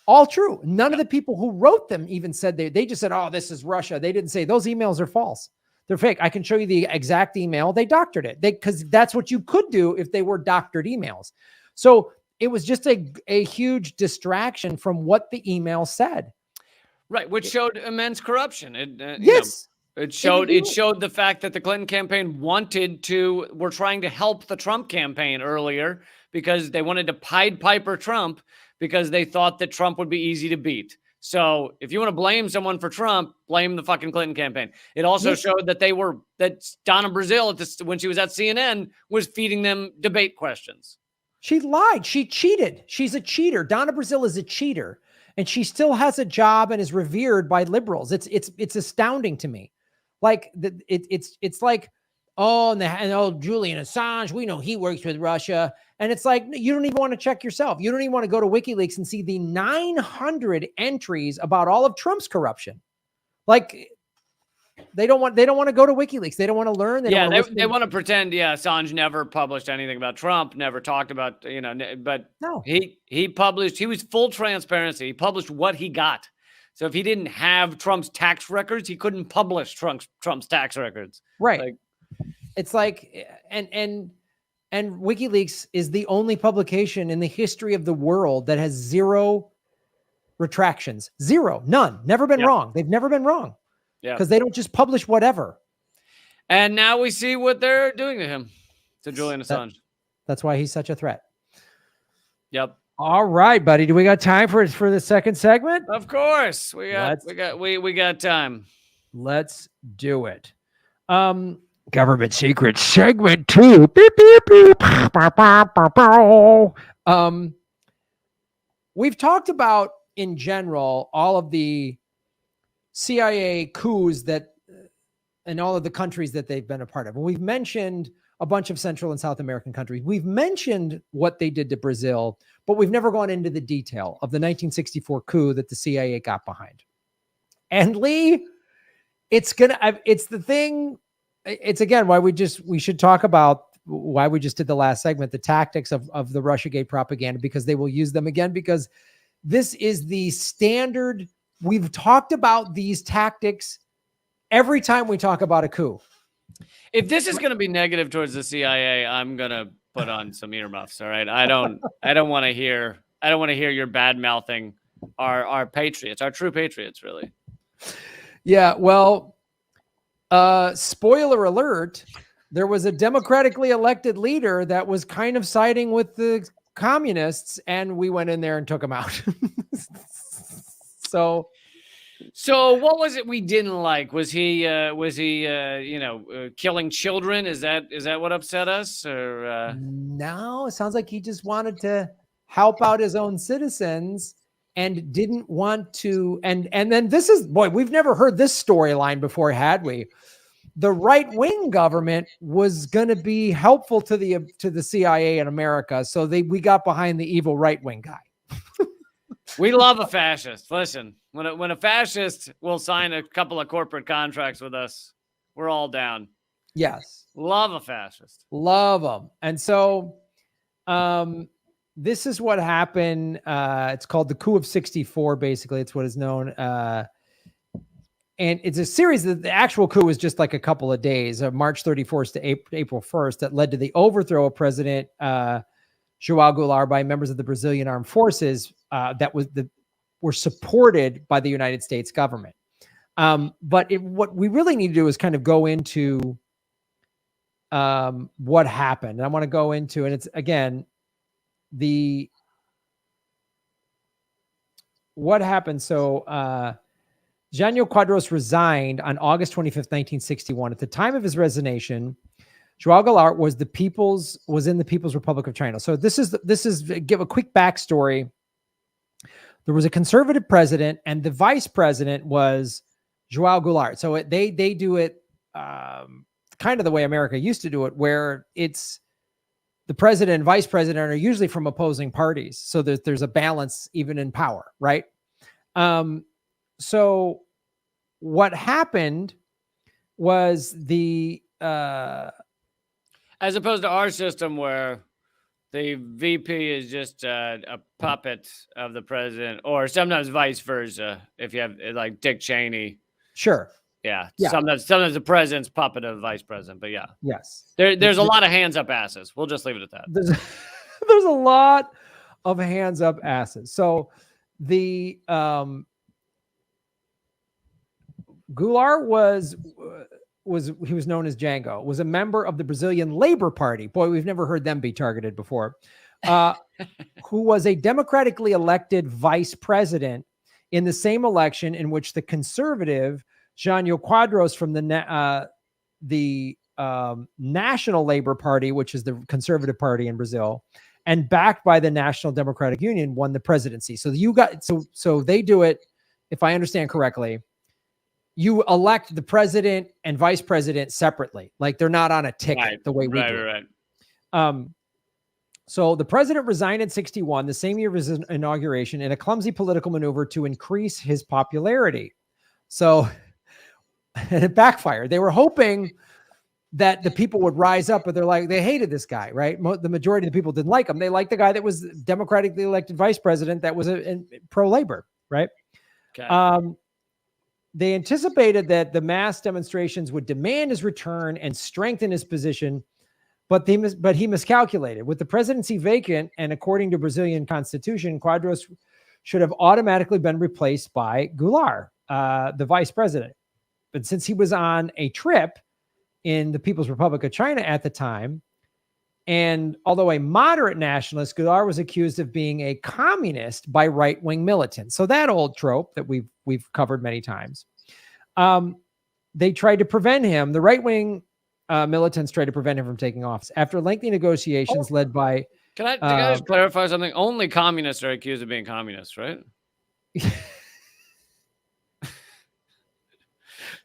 All true. None of the people who wrote them even said they just said, oh, this is Russia. They didn't say those emails are false. They're fake. I can show you the exact email. They doctored it. Because that's what you could do if they were doctored emails. So it was just a huge distraction from what the email said. Right, which showed immense corruption. Yes. It showed the fact that the Clinton campaign were trying to help the Trump campaign earlier because they wanted to Pied Piper Trump because they thought that Trump would be easy to beat. So if you want to blame someone for Trump, blame the fucking Clinton campaign. It also showed that that Donna Brazile, when she was at CNN, was feeding them debate questions. She lied. She cheated. She's a cheater. Donna Brazile is a cheater, and she still has a job and is revered by liberals. It's astounding to me. Like it's like, Julian Assange, we know he works with Russia. And it's like, you don't even want to check yourself. You don't even want to go to WikiLeaks and see the 900 entries about all of Trump's corruption. Like they don't want to go to WikiLeaks. They don't want to learn. They want to pretend. Yeah. Assange never published anything about Trump, never talked about, but no, he published, he was full transparency. He published what he got. So if he didn't have Trump's tax records, he couldn't publish Trump's tax records. Right. It's like, and WikiLeaks is the only publication in the history of the world that has zero retractions. Zero. None. Never been wrong. They've never been wrong. Yeah. Because they don't just publish whatever. And now we see what they're doing to him, to Julian Assange. That's why he's such a threat. Yep. All right, buddy. Do we got time for the second segment? Of course. We got time. Let's do it. Government secret segment 2. Beep, beep, beep. We've talked about in general all of the CIA coups and all of the countries that they've been a part of. And we've mentioned a bunch of Central and South American countries. We've mentioned what they did to Brazil, but we've never gone into the detail of the 1964 coup that the CIA got behind. And Lee, it's the thing. It's again why we should talk about why we just did the last segment, the tactics of the Russiagate propaganda, because they will use them again, because this is the standard. We've talked about these tactics every time we talk about a coup. If this is going to be negative towards the CIA, I'm going to put on some earmuffs. All right. I don't want to hear your bad mouthing our patriots, our true patriots, really. Yeah. Well, spoiler alert, there was a democratically elected leader that was kind of siding with the communists, and we went in there and took him out. So what was it we didn't like? Was he killing children? Is that what upset us? Or no, it sounds like he just wanted to help out his own citizens and didn't want to. And then this is, boy, we've never heard this storyline before, had we? The right-wing government was going to be helpful to the CIA in America, so we got behind the evil right-wing guy. We love a fascist. Listen, when a fascist will sign a couple of corporate contracts with us, we're all down. Yes. Love a fascist. Love them. And so this is what happened. It's called the Coup of 64, basically. It's what is known. And it's a series that the actual coup was just like a couple of days, March 31st to April 1st, that led to the overthrow of President João Goulart by members of the Brazilian armed forces that were supported by the United States government. But what we really need to do is kind of go into what happened. And I want to go into, and it's again, what happened. So Jânio Quadros resigned on August 25th, 1961. At the time of his resignation, João Goulart was in the People's Republic of China. So this is give a quick backstory. There was a conservative president, and the vice president was João Goulart. So they do it kind of the way America used to do it, where it's the president and vice president are usually from opposing parties. So there's a balance even in power, right? So what happened was as opposed to our system where the VP is just a puppet of the president, or sometimes vice versa. If you have like Dick Cheney. Sure. Yeah. Sometimes the president's puppet of the vice president, but yeah. Yes. There's a lot of hands up asses. We'll just leave it at that. There's a lot of hands up asses. So the Goulart was known as Django, was a member of the Brazilian Labor Party. Boy, we've never heard them be targeted before. Who was a democratically elected vice president in the same election in which the conservative Jânio Quadros from the National Labor Party, which is the conservative party in Brazil, and backed by the National Democratic Union, won the presidency. So so they do it, if I understand correctly, you elect the president and vice president separately. Like they're not on a ticket the way we do. Right. So the president resigned in 1961, the same year of his inauguration, in a clumsy political maneuver to increase his popularity. So and it backfired. They were hoping that the people would rise up, but they hated this guy, right? The majority of the people didn't like him. They liked the guy that was democratically elected vice president that was a pro-labor, right? Okay. They anticipated that the mass demonstrations would demand his return and strengthen his position, but he miscalculated. With the presidency vacant, and according to Brazilian constitution, Quadros should have automatically been replaced by Goulart, the vice president. But since he was on a trip in the People's Republic of China at the time, and although a moderate nationalist, Goulart was accused of being a communist by right-wing militants. So that old trope that we've covered many times. They tried to prevent him. The right-wing militants tried to prevent him from taking office. After lengthy negotiations led by... Can I just clarify something? Only communists are accused of being communists, right?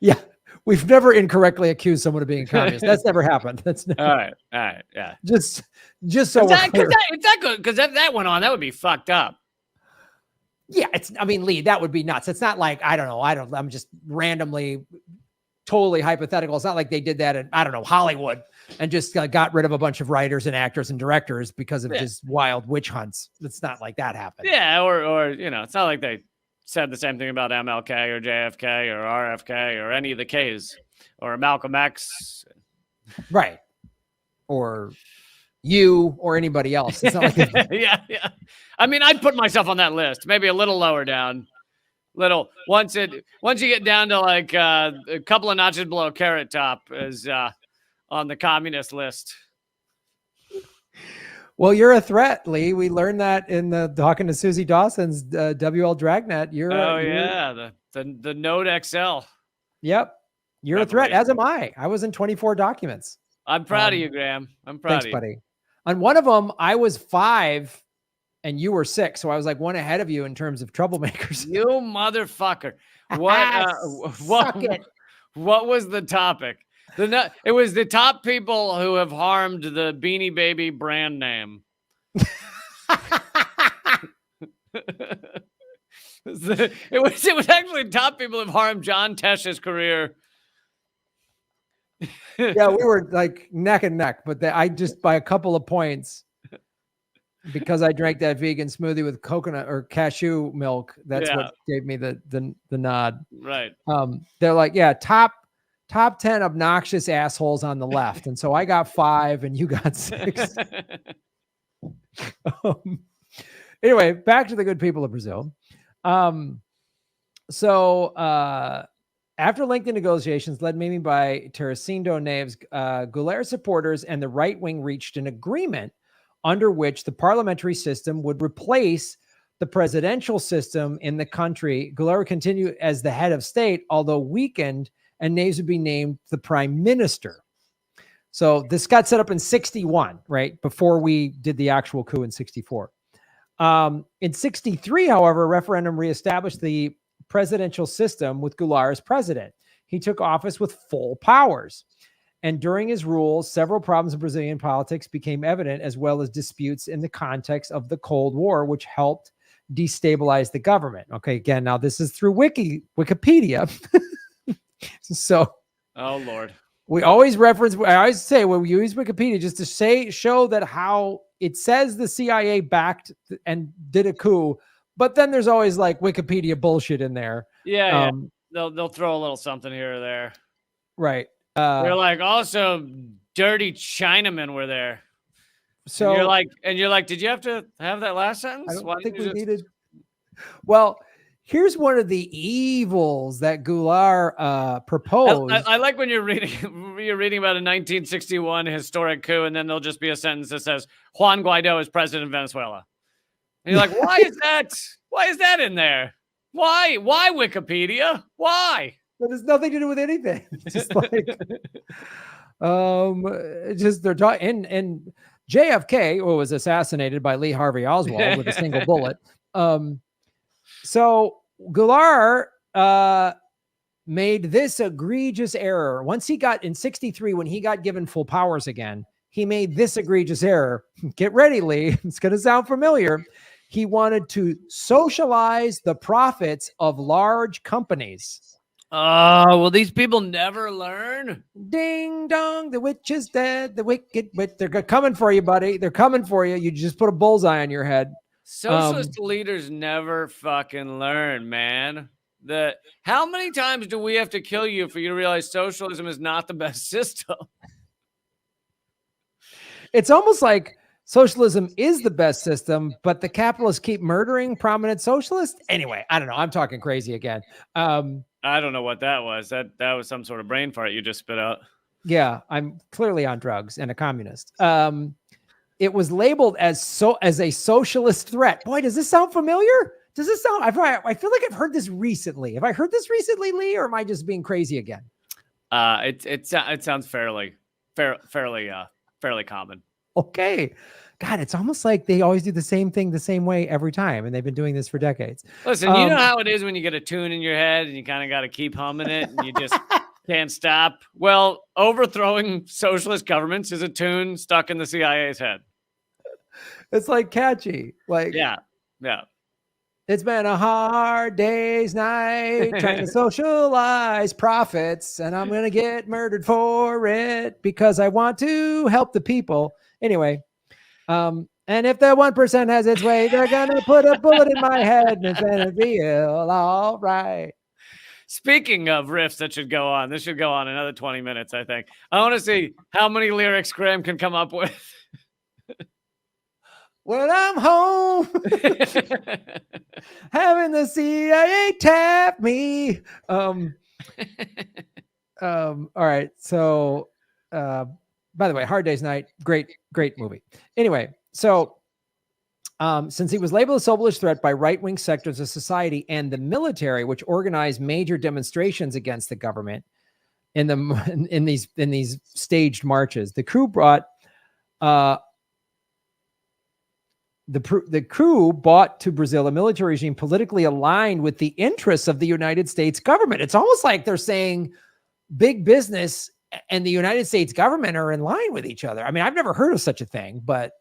Yeah. We've never incorrectly accused someone of being a communist. That's never happened. That's never. All right. Yeah. Just so because if that went on, that would be fucked up. Yeah, Lee, that would be nuts. It's not like I'm just randomly, totally hypothetical. It's not like they did that in Hollywood and just got rid of a bunch of writers and actors and directors because of just wild witch hunts. It's not like that happened. Yeah, or it's not like they said the same thing about MLK or JFK or RFK or any of the Ks or Malcolm X. Right. Or you or anybody else. It's not like yeah. I'd put myself on that list, maybe a little lower down. Once you get down to like a couple of notches below Carrot Top is on the communist list. Well, you're a threat, Lee. We learned that in the talking to Susie Dawson's WL Dragnet. The Node XL. Yep. You're a threat, as am I. I was in 24 documents. I'm proud of you, Graham. I'm proud of you. Buddy. On one of them, I was 5 and you were 6. So I was like one ahead of you in terms of troublemakers. You motherfucker. What was the topic? It was the top people who have harmed the Beanie Baby brand name. It was actually top people who have harmed John Tesh's career. Yeah, we were like neck and neck, but I just by a couple of points because I drank that vegan smoothie with coconut or cashew milk. That's what gave me the nod. Right. They're like, top 10 obnoxious assholes on the left. And so I got 5 and you got 6. Anyway, back to the good people of Brazil. After lengthy negotiations led mainly by Teresindo Neves, Goulart supporters and the right wing reached an agreement under which the parliamentary system would replace the presidential system in the country. Goulart would continue as the head of state, although weakened, and Neves would be named the prime minister. So this got set up in 1961, right? Before we did the actual coup in 1964. In 1963, however, a referendum reestablished the presidential system with Goulart as president. He took office with full powers. And during his rule, several problems in Brazilian politics became evident, as well as disputes in the context of the Cold War, which helped destabilize the government. Okay, again, now this is through Wikipedia. So, oh Lord, we always reference. I always say when we use Wikipedia just to show that how it says the CIA backed and did a coup, but then there's always like Wikipedia bullshit in there. Yeah. They'll throw a little something here or there. Right. They're like, also dirty Chinamen were there. So and you're like, did you have to have that last sentence? I don't think we needed. Well, here's one of the evils that Goulart proposed. I like when you're reading about a 1961 historic coup, and then there'll just be a sentence that says Juan Guaido is president of Venezuela. And you're like, why is that? Why is that in there? Why Wikipedia? Why? But it's nothing to do with anything. It's just like, just they're talking. And JFK was assassinated by Lee Harvey Oswald with a single bullet. So Goulart made this egregious error. Once he got in 63, when he got given full powers again, he made this egregious error. Get ready, Lee. It's going to sound familiar. He wanted to socialize the profits of large companies. Oh, well, these people never learn. Ding dong, the witch is dead. The wicked witch. They're coming for you, buddy. They're coming for you. You just put a bullseye on your head. Socialist leaders never fucking learn, man. How many times do we have to kill you for you to realize socialism is not the best system? It's almost like socialism is the best system, but the capitalists keep murdering prominent socialists. Anyway, I don't know. I'm talking crazy again. I don't know what that was. That was some sort of brain fart you just spit out. Yeah, I'm clearly on drugs and a communist. It was labeled as a socialist threat. Boy, does this sound familiar? Does this sound? I feel like I've heard this recently. Have I heard this recently, Lee, or am I just being crazy again? It sounds fairly common. Okay. God, it's almost like they always do the same thing the same way every time, and they've been doing this for decades. Listen, you know how it is when you get a tune in your head and you kind of got to keep humming it and you just can't stop. Well, overthrowing socialist governments is a tune stuck in the CIA's head. It's like catchy. Like, yeah. It's been a hard day's night trying to socialize profits, and I'm going to get murdered for it because I want to help the people. Anyway, and if the 1% has its way, they're going to put a bullet in my head and it's going to feel all right. Speaking of riffs that should go on, this should go on another 20 minutes, I think. I want to see how many lyrics Graham can come up with. When I'm home, having the CIA tap me. All right. So, by the way, Hard Day's Night, great movie. Anyway, so since he was labeled a socialist threat by right-wing sectors of society and the military, which organized major demonstrations against the government in these staged marches, the coup brought. The coup brought to Brazil a military regime politically aligned with the interests of the United States government. It's almost like they're saying big business and the United States government are in line with each other. I mean, I've never heard of such a thing, but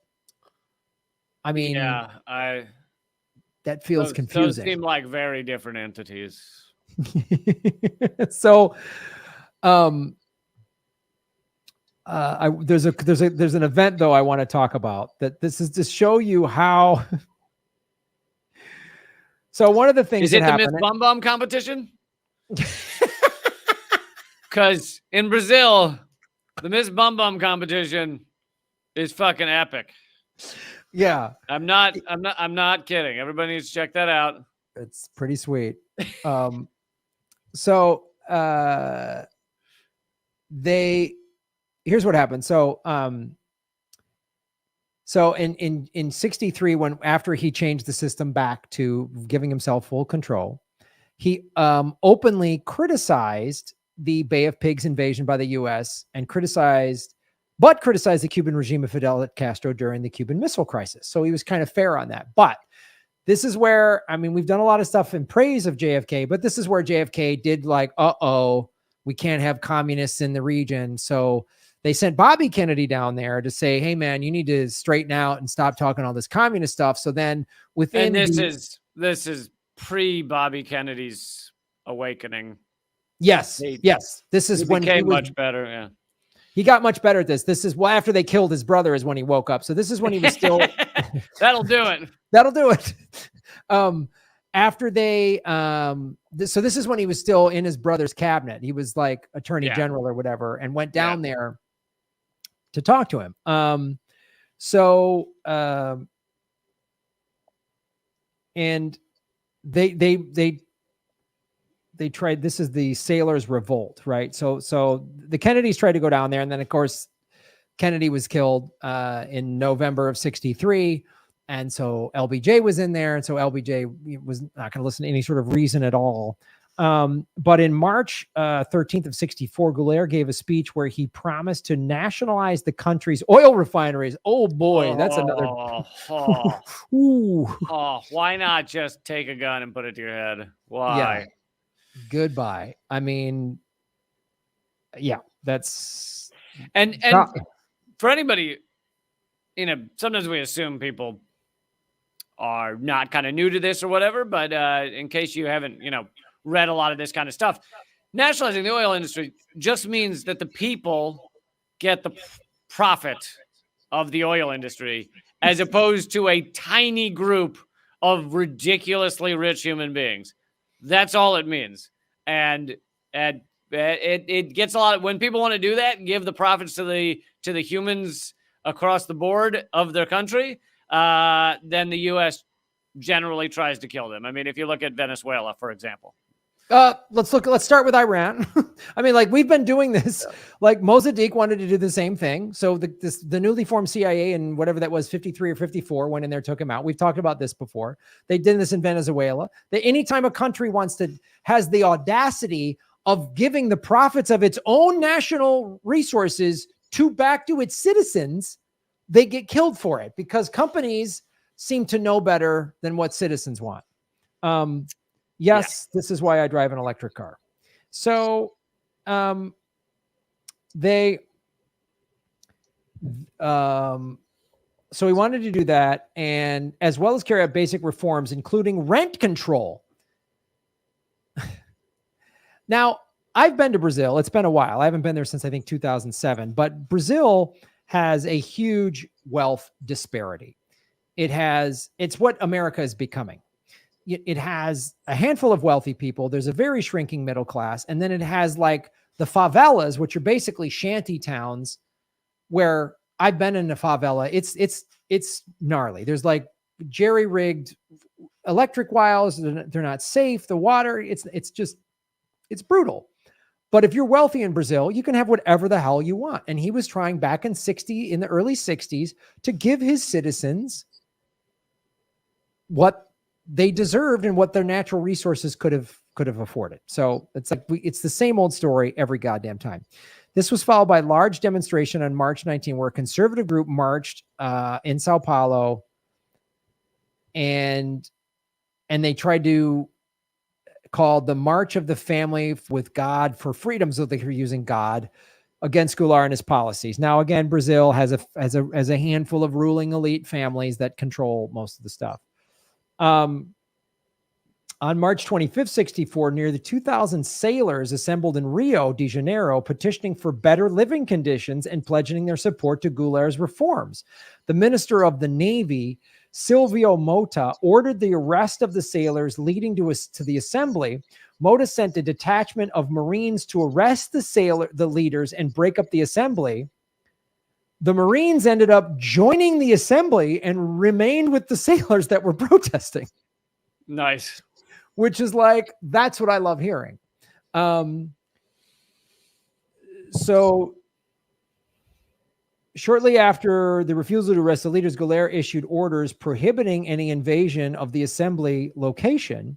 I mean, that feels confusing. Those seem like very different entities. So, there's an event though I want to talk about that. This is to show you how. So one of the things is it the Miss Bum Bum competition? Because in Brazil, the Miss Bum Bum competition is fucking epic. Yeah, I'm not kidding. Everybody needs to check that out. It's pretty sweet. Here's what happened. So in 63, after he changed the system back to giving himself full control, he openly criticized the Bay of Pigs invasion by the U.S. and criticized the Cuban regime of Fidel Castro during the Cuban Missile Crisis. So he was kind of fair on that. But this is where, I mean, we've done a lot of stuff in praise of JFK, but this is where JFK did like, we can't have communists in the region. So they sent Bobby Kennedy down there to say, hey man, you need to straighten out and stop talking all this communist stuff. So then within this is pre Bobby Kennedy's awakening. Yes. This is when he was much better. Yeah. He got much better at this. This is after they killed his brother is when he woke up. So this is when he was still. That'll do it. That'll do it. After they, so this is when he was still in his brother's cabinet. He was like attorney general or whatever, and went down there to talk to him. And they tried, this is the sailors' revolt, right? So the Kennedys tried to go down there, and then of course Kennedy was killed in November of '63, and so LBJ was in there, and so LBJ was not going to listen to any sort of reason at all. But in March 13th of '64, Goulart gave a speech where he promised to nationalize the country's oil refineries. Oh boy, that's another. Why not just take a gun and put it to your head? Why? Yeah. Goodbye. I mean, yeah, that's and for anybody, sometimes we assume people are not kind of new to this or whatever, but in case you haven't, read a lot of this kind of stuff, nationalizing the oil industry just means that the people get the profit of the oil industry, as opposed to a tiny group of ridiculously rich human beings. That's all it means. And it gets a lot of, when people want to do that, give the profits to the humans across the board of their country, then the U.S. generally tries to kill them. I mean, if you look at Venezuela, for example. Let's start with Iran. I mean, like, we've been doing this. Like, Mossadegh wanted to do the same thing. So the newly formed CIA and whatever that was, 53 or 54, went in there, took him out. We've talked about this before. They did this in Venezuela. Anytime a country has the audacity of giving the profits of its own national resources back to its citizens, they get killed for it, because companies seem to know better than what citizens want. Yes, this is why I drive an electric car. So so he wanted to do that, and as well as carry out basic reforms, including rent control. Now, I've been to Brazil. It's been a while. I haven't been there since, I think, 2007. But Brazil has a huge wealth disparity. It's what America is becoming. It has a handful of wealthy people. There's a very shrinking middle class. And then it has like the favelas, which are basically shanty towns, where I've been in a favela. It's gnarly. There's like jerry-rigged electric wires. They're not safe. The water, it's brutal. But if you're wealthy in Brazil, you can have whatever the hell you want. And he was trying back in the early 60s to give his citizens what they deserved and what their natural resources could have afforded. So it's like it's the same old story every goddamn time. This was followed by a large demonstration on March 19, where a conservative group marched in Sao Paulo, and they tried to call the March of the Family with God for Freedom. So they were using God against Goulart and his policies. Now, again, Brazil has a handful of ruling elite families that control most of the stuff. On March 25th, 64, nearly 2,000 sailors assembled in Rio de Janeiro, petitioning for better living conditions and pledging their support to Goulart's reforms. The Minister of the Navy, Silvio Mota, ordered the arrest of the sailors, leading to the assembly. Mota sent a detachment of Marines to arrest the leaders and break up the assembly. The Marines ended up joining the assembly and remained with the sailors that were protesting. Nice. Which is like, that's what I love hearing. So shortly after the refusal to arrest the leaders, Goulart issued orders prohibiting any invasion of the assembly location.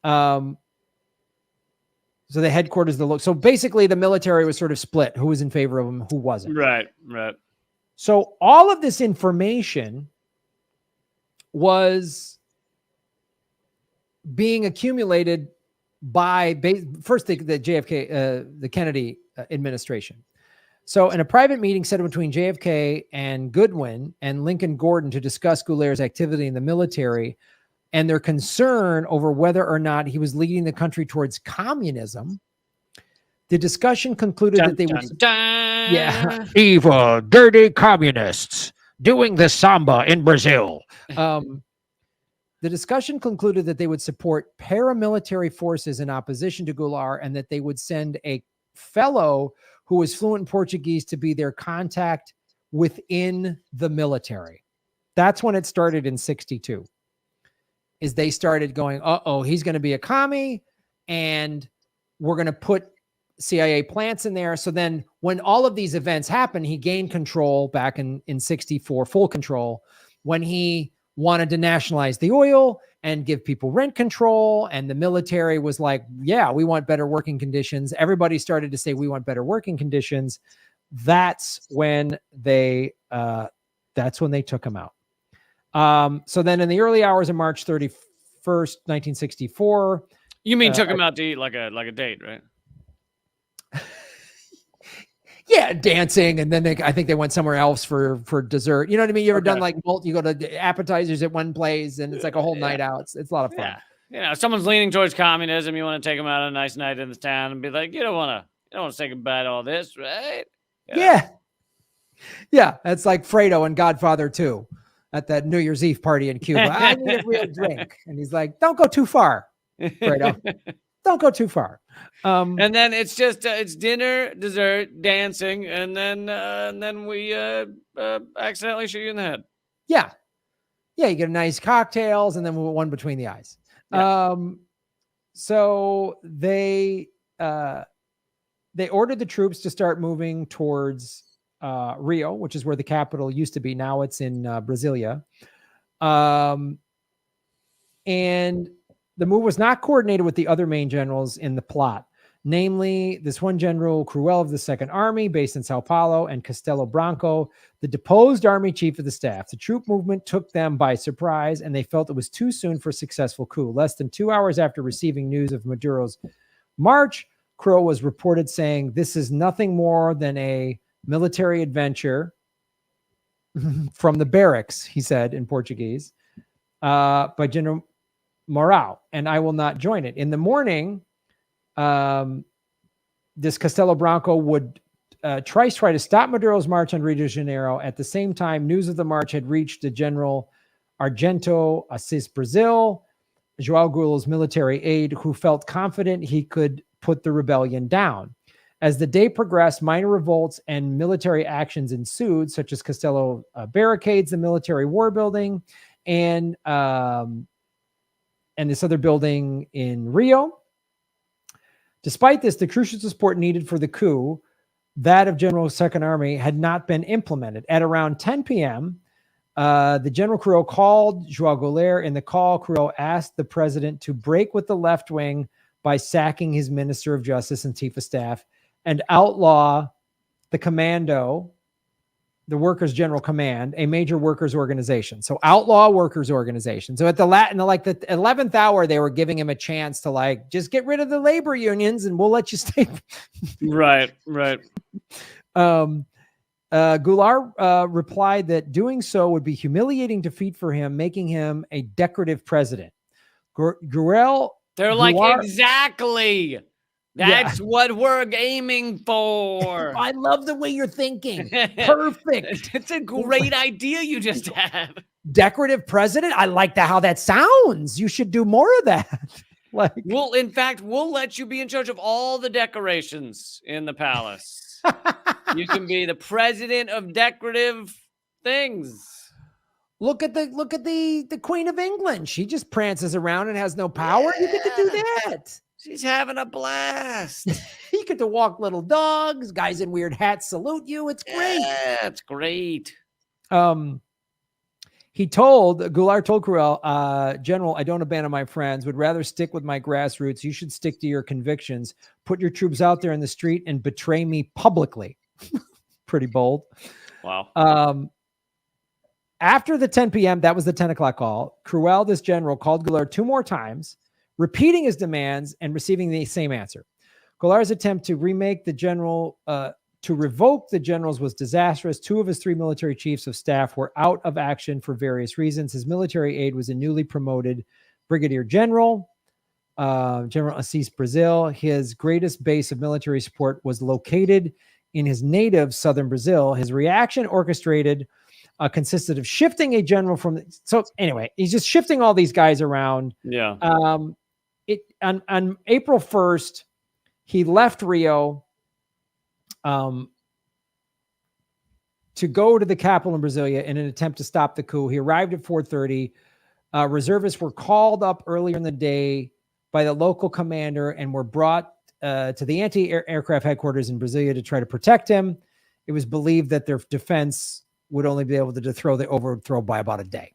So the headquarters, so basically the military was sort of split. Who was in favor of him, who wasn't. Right. So all of this information was being accumulated first the JFK, the Kennedy administration. So in a private meeting set between JFK and Goodwin and Lincoln Gordon to discuss Goulart's activity in the military and their concern over whether or not he was leading the country towards communism, the discussion concluded that they would... Yeah. Evil, dirty communists doing the samba in Brazil. The discussion concluded that they would support paramilitary forces in opposition to Goulart and that they would send a fellow who was fluent in Portuguese to be their contact within the military. That's when it started in 1962. Is they started going, he's going to be a commie and we're going to put CIA plants in there. So then when all of these events happened, he gained control back in 1964, full control, when he wanted to nationalize the oil and give people rent control. And the military was like, yeah, we want better working conditions. Everybody started to say, we want better working conditions. That's when they took him out. So then in the early hours of March 31st, 1964. You mean took him out to eat like a date, right? Yeah, dancing, and then I think they went somewhere else for dessert. You know what I mean? You ever done like you go to appetizers at one place, and it's like a whole night out. It's a lot of fun. Yeah, someone's leaning towards communism. You want to take them out on a nice night in the town and be like, you don't want to say goodbye to all this, right? Yeah. That's like Fredo and Godfather 2 at that New Year's Eve party in Cuba. I need a real drink, and he's like, "Don't go too far, Fredo. Don't go too far." And then it's just it's dinner, dessert, dancing, and then we accidentally shoot you in the head. Yeah, you get a nice cocktails, and then one between the eyes. Yeah. So they ordered the troops to start moving towards Rio, which is where the capital used to be. Now it's in Brasilia, and the move was not coordinated with the other main generals in the plot, namely this one general Cruel of the Second Army based in Sao Paulo and Castelo Branco, the deposed army chief of the staff. The troop movement took them by surprise, and they felt it was too soon for a successful coup. Less than 2 hours after receiving news of Maduro's march, Cruel was reported saying, "This is nothing more than a military adventure from the barracks," he said in Portuguese, by General Morale, and I will not join it. In the morning, this Castelo Branco would try to stop Maduro's march on Rio de Janeiro. At the same time, news of the march had reached the General Argento Assis Brazil, João Goul's military aide, who felt confident he could put the rebellion down. As the day progressed, minor revolts and military actions ensued, such as Castelo barricades, the military war building, and this other building in Rio. Despite this, the crucial support needed for the coup, that of General Second Army, had not been implemented. At around 10 p.m., the General Cruel called João Goulart. In the call, Cruel asked the president to break with the left wing by sacking his Minister of Justice and Chief of Staff and outlaw the Commando, the Workers' General Command, a major workers' organization. So outlaw workers' organization. So at the 11th hour, they were giving him a chance to just get rid of the labor unions and we'll let you stay. Right. Goulart replied that doing so would be humiliating defeat for him, making him a decorative president. They're like, exactly. That's what we're aiming for. I love the way you're thinking. Perfect. It's a great idea you just had. Decorative president? I like how that sounds. You should do more of that. In fact, we'll let you be in charge of all the decorations in the palace. You can be the president of decorative things. Look at the Queen of England. She just prances around and has no power. Yeah. You get to do that. She's having a blast. You get to walk little dogs. Guys in weird hats salute you. It's great. Yeah, it's great. Goulart told Cruel, General, I don't abandon my friends, would rather stick with my grassroots. You should stick to your convictions. Put your troops out there in the street and betray me publicly. Pretty bold. Wow. After the 10 p.m., that was the 10 o'clock call, Cruel, this general, called Goulart 2 more times, repeating his demands and receiving the same answer. Gollar's attempt to revoke the generals was disastrous. 2 of his 3 military chiefs of staff were out of action for various reasons. His military aide was a newly promoted brigadier general, General Assis Brazil. His greatest base of military support was located in his native southern Brazil. His reaction consisted of shifting a general so anyway, he's just shifting all these guys around. Yeah. On April 1st, he left Rio to go to the capital in Brasilia in an attempt to stop the coup. He arrived at 4:30. Reservists were called up earlier in the day by the local commander and were brought to the anti-aircraft headquarters in Brasilia to try to protect him. It was believed that their defense would only be able to deter the overthrow by about a day.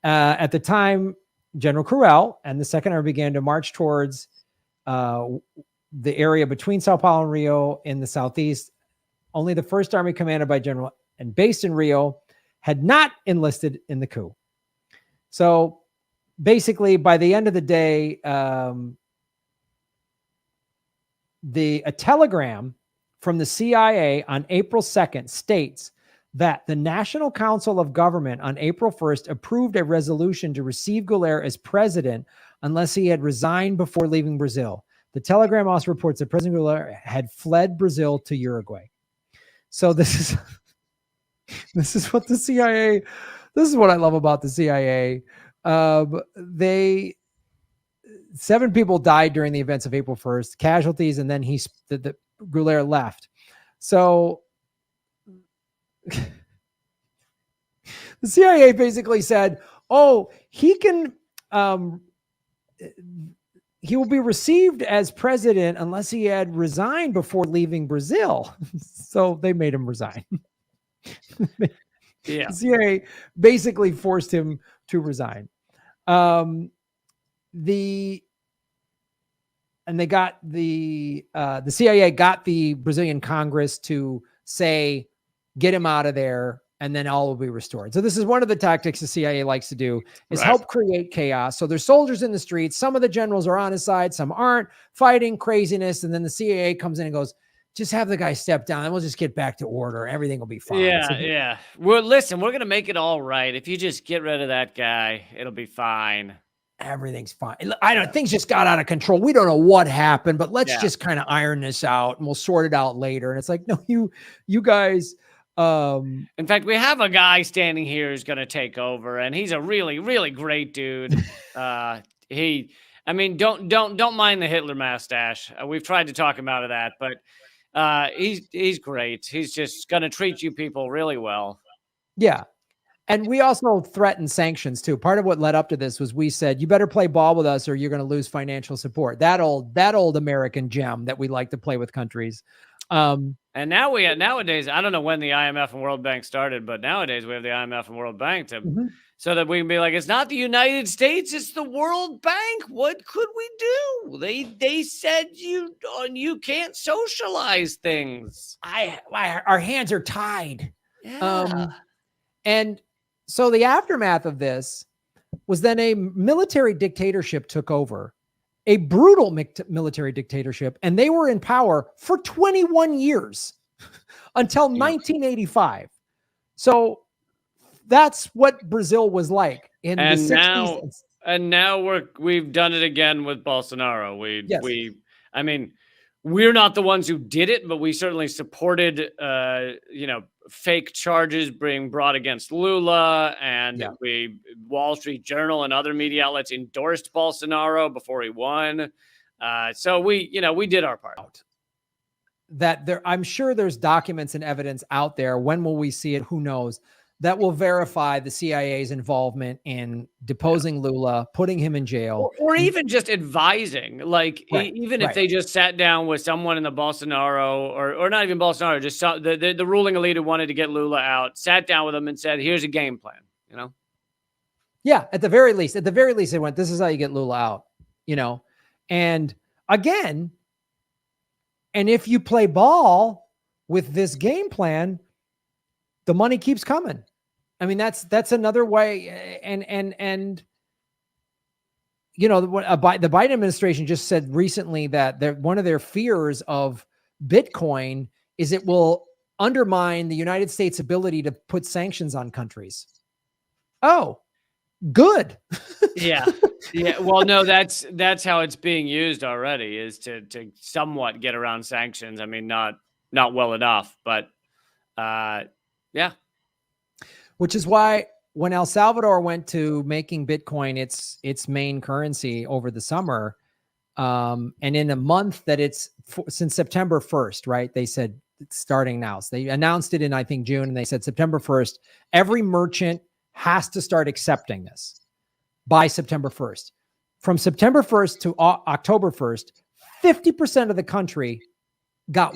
At the time, General Cruel and the Second Army began to march towards the area between Sao Paulo and Rio in the southeast. Only the First Army, commanded by General and based in Rio, had not enlisted in the coup. So basically, by the end of the day, a telegram from the CIA on April 2nd states that the National Council of Government on April 1st approved a resolution to receive Goulart as president unless he had resigned before leaving Brazil. The telegram also reports that President Goulart had fled Brazil to Uruguay. So this is what the CIA, this is what I love about the CIA. 7 people died during the events of April 1st, casualties, and then the Goulart left. So the CIA basically said, oh, he will be received as president unless he had resigned before leaving Brazil. So they made him resign. Yeah. The CIA basically forced him to resign. The CIA got the Brazilian Congress to say, get him out of there, and then all will be restored. So this is one of the tactics the CIA likes to do, is help create chaos. So there's soldiers in the streets. Some of the generals are on his side, some aren't, fighting craziness. And then the CIA comes in and goes, just have the guy step down and we'll just get back to order. Everything will be fine. Yeah. Well, listen, we're going to make it all right. If you just get rid of that guy, it'll be fine. Everything's fine. Things just got out of control. We don't know what happened, but let's just kind of iron this out and we'll sort it out later. And it's like, no, you guys. In fact, we have a guy standing here who's going to take over, and he's a really, really great dude. Don't mind the Hitler mustache. We've tried to talk him out of that, but he's great. He's just going to treat you people really well. Yeah. And we also threatened sanctions too. Part of what led up to this was we said, you better play ball with us or you're going to lose financial support. That old American gem that we like to play with countries. And nowadays, I don't know when the IMF and World Bank started, but nowadays we have the IMF and World Bank so that we can be like, it's not the United States, it's the World Bank. What could we do? They said you can't socialize things. Our hands are tied. Yeah. And so the aftermath of this was then a military dictatorship took over. A brutal military dictatorship, and they were in power for 21 years until 1985. So that's what Brazil was like in the 60s. And now we've done it again with Bolsonaro. We're not the ones who did it, but we certainly supported, fake charges being brought against Lula, and Wall Street Journal and other media outlets endorsed Bolsonaro before he won. So we did our part. I'm sure there's documents and evidence out there. When will we see it? Who knows? That will verify the CIA's involvement in deposing Lula, putting him in jail. Or even just advising, if they just sat down with someone in the Bolsonaro, or not even Bolsonaro, just the ruling elite who wanted to get Lula out, sat down with them and said, here's a game plan, Yeah, at the very least, they went, this is how you get Lula out, And again, and if you play ball with this game plan, the money keeps coming. I mean, that's another way. And you know, the Biden administration just said recently that one of their fears of Bitcoin is it will undermine the United States' ability to put sanctions on countries. Oh, good. Yeah. Yeah. Well, no, that's how it's being used already, is to somewhat get around sanctions. I mean, not well enough, but yeah. Which is why when El Salvador went to making Bitcoin its main currency over the summer, and in a month that since September 1st, right? They said it's starting now. So they announced it in, I think, June, and they said September 1st, every merchant has to start accepting this by September 1st. From September 1st to October 1st, 50% of the country got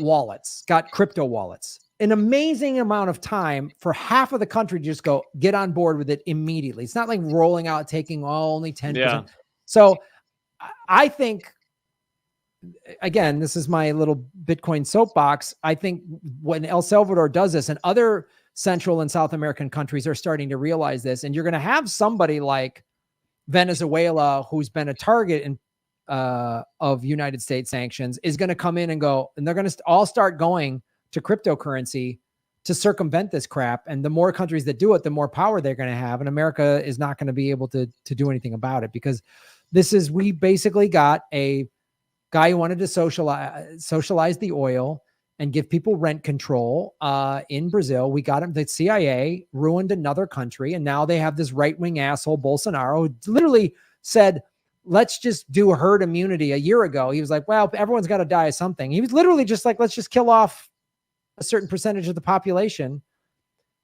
crypto wallets. An amazing amount of time for half of the country to just get on board with it immediately. It's not like rolling out, taking only 10%. Yeah. So I think, again, this is my little Bitcoin soapbox. I think when El Salvador does this, and other Central and South American countries are starting to realize this, and you're going to have somebody like Venezuela, who's been a target of United States sanctions, is going to come in and they're going to all start going to cryptocurrency to circumvent this crap. And the more countries that do it, the more power they're going to have. And America is not going to be able to do anything about it, because we basically got a guy who wanted to socialize the oil and give people rent control in Brazil. We got him. The CIA ruined another country, and now they have this right-wing asshole Bolsonaro who literally said, let's just do herd immunity. A year ago, he was like, well, everyone's got to die of something. He was literally just like, let's just kill off a certain percentage of the population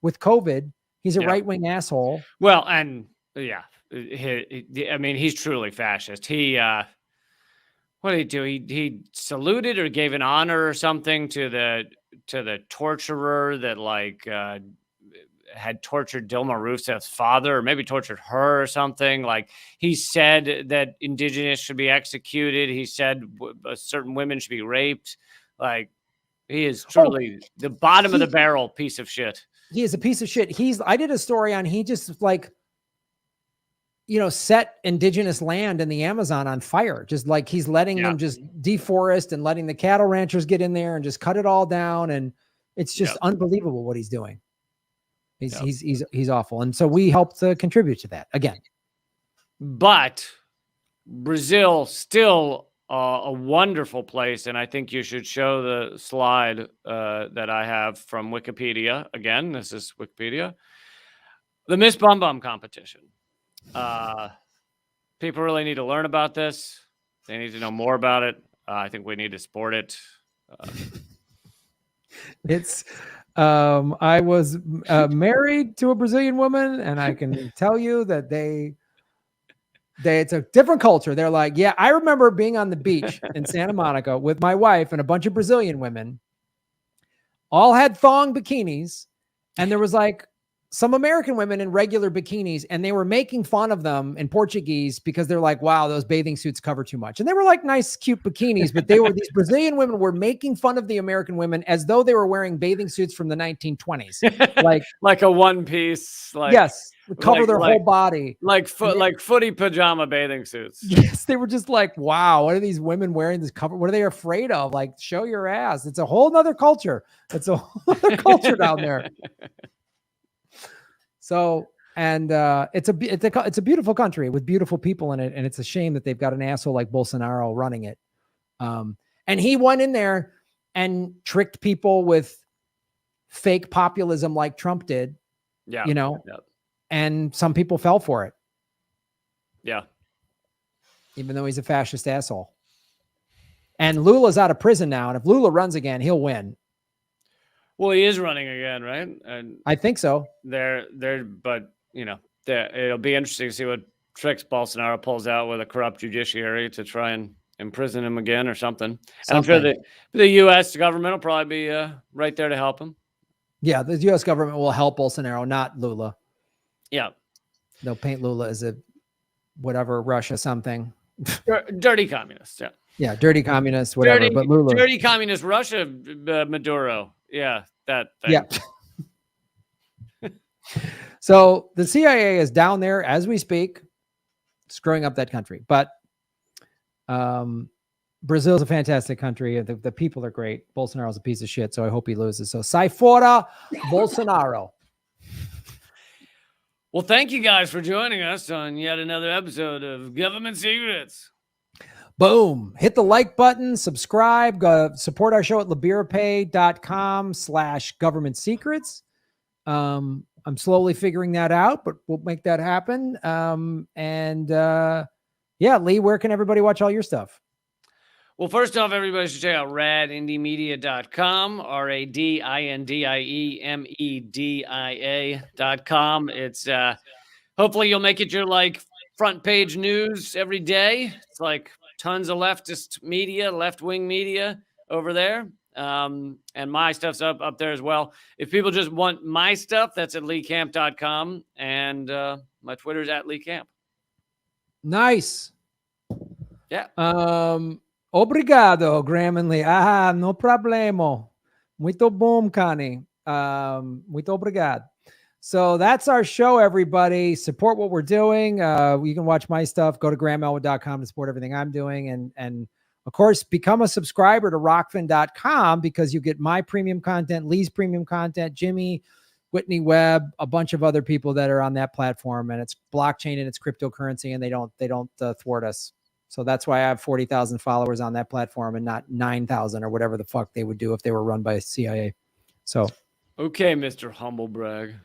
with COVID. He's a right-wing asshole. Well, and yeah, I mean, he's truly fascist. What did he do? He saluted or gave an honor or something to the torturer that had tortured Dilma Rousseff's father, or maybe tortured her or something. Like, he said that indigenous should be executed. He said certain women should be raped. Like, he is truly the bottom of the barrel piece of shit. He is a piece of shit. I did a story on, he just set indigenous land in the Amazon on fire. Just like he's letting them just deforest and letting the cattle ranchers get in there and just cut it all down. And it's just unbelievable what he's doing. He's awful. And so we helped to contribute to that again. But Brazil still a wonderful place. And I think you should show the slide that I have from Wikipedia. Again, this is Wikipedia. The Miss Bum Bum competition. People really need to learn about this. They need to know more about it. I think we need to support it. I was married to a Brazilian woman, and I can tell you that it's a different culture. They're like, yeah, I remember being on the beach in Santa Monica with my wife and a bunch of Brazilian women, all had thong bikinis, and there was like some American women in regular bikinis, and they were making fun of them in Portuguese because they're like, wow, those bathing suits cover too much. And they were like nice, cute bikinis, but these Brazilian women were making fun of the American women as though they were wearing bathing suits from the 1920s. Like a one piece, yes, cover their whole body. Like footy pajama bathing suits. Yes, they were just like, wow, what are these women wearing this cover? What are they afraid of? Like, show your ass. It's a whole nother culture. It's a whole other culture down there. So, and it's a beautiful country with beautiful people in it, and it's a shame that they've got an asshole like Bolsonaro running it. And he went in there and tricked people with fake populism like Trump did. Yeah, and some people fell for it. Yeah, even though he's a fascist asshole. And Lula's out of prison now, and if Lula runs again, he'll win. Well, he is running again, right? And I think so. But it'll be interesting to see what tricks Bolsonaro pulls out with a corrupt judiciary to try and imprison him again or something. And I'm sure that the U.S. government will probably be right there to help him. Yeah, the U.S. government will help Bolsonaro, not Lula. Yeah, they'll paint Lula as a whatever Russia something. Dirty communist. Yeah. Yeah, dirty communist, whatever. But Lula, dirty communist Russia, Maduro. Yeah, that thing. Yeah. So the CIA is down there as we speak, screwing up that country. But Brazil's a fantastic country. The people are great. Bolsonaro's a piece of shit, so I hope he loses. So sai fora Bolsonaro. Well, thank you guys for joining us on yet another episode of Government Secrets. Boom. Hit the like button, subscribe, support our show at liberapay.com/government secrets. I'm slowly figuring that out, but we'll make that happen. Yeah, Lee, where can everybody watch all your stuff? Well, first off, everybody should check out radindiemedia.com, radindiemedia.com. It's hopefully you'll make it your like front page news every day. It's like tons of leftist media, left-wing media over there. And my stuff's up there as well. If people just want my stuff, that's at leecamp.com. And my Twitter's at leecamp. Nice. Yeah. Obrigado, Graham and Lee. No problemo. Muito bom, Connie. Muito obrigado. So that's our show, everybody. Support what we're doing. You can watch my stuff. Go to grahamelwood.com to support everything I'm doing. And of course, become a subscriber to rockfin.com because you get my premium content, Lee's premium content, Jimmy, Whitney Webb, a bunch of other people that are on that platform. And it's blockchain and it's cryptocurrency, and they don't thwart us. So that's why I have 40,000 followers on that platform and not 9,000 or whatever the fuck they would do if they were run by CIA. So, okay, Mr. Humblebrag.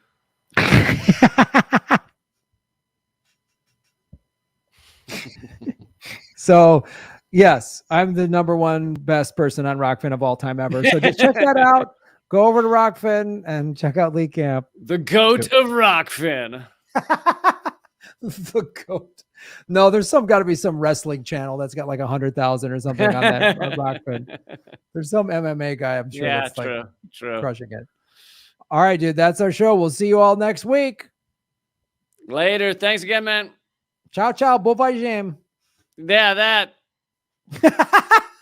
So, yes, I'm the #1 best person on Rockfin of all time ever. So just check that out. Go over to Rockfin and check out Lee Camp. The GOAT of Rockfin. The GOAT. No, there's got to be some wrestling channel that's got like 100,000 or something on that on Rockfin. There's some MMA guy, I'm sure. Yeah, that's true. Crushing it. All right, dude. That's our show. We'll see you all next week. Later. Thanks again, man. Ciao, ciao. Bon voyage. Yeah, that.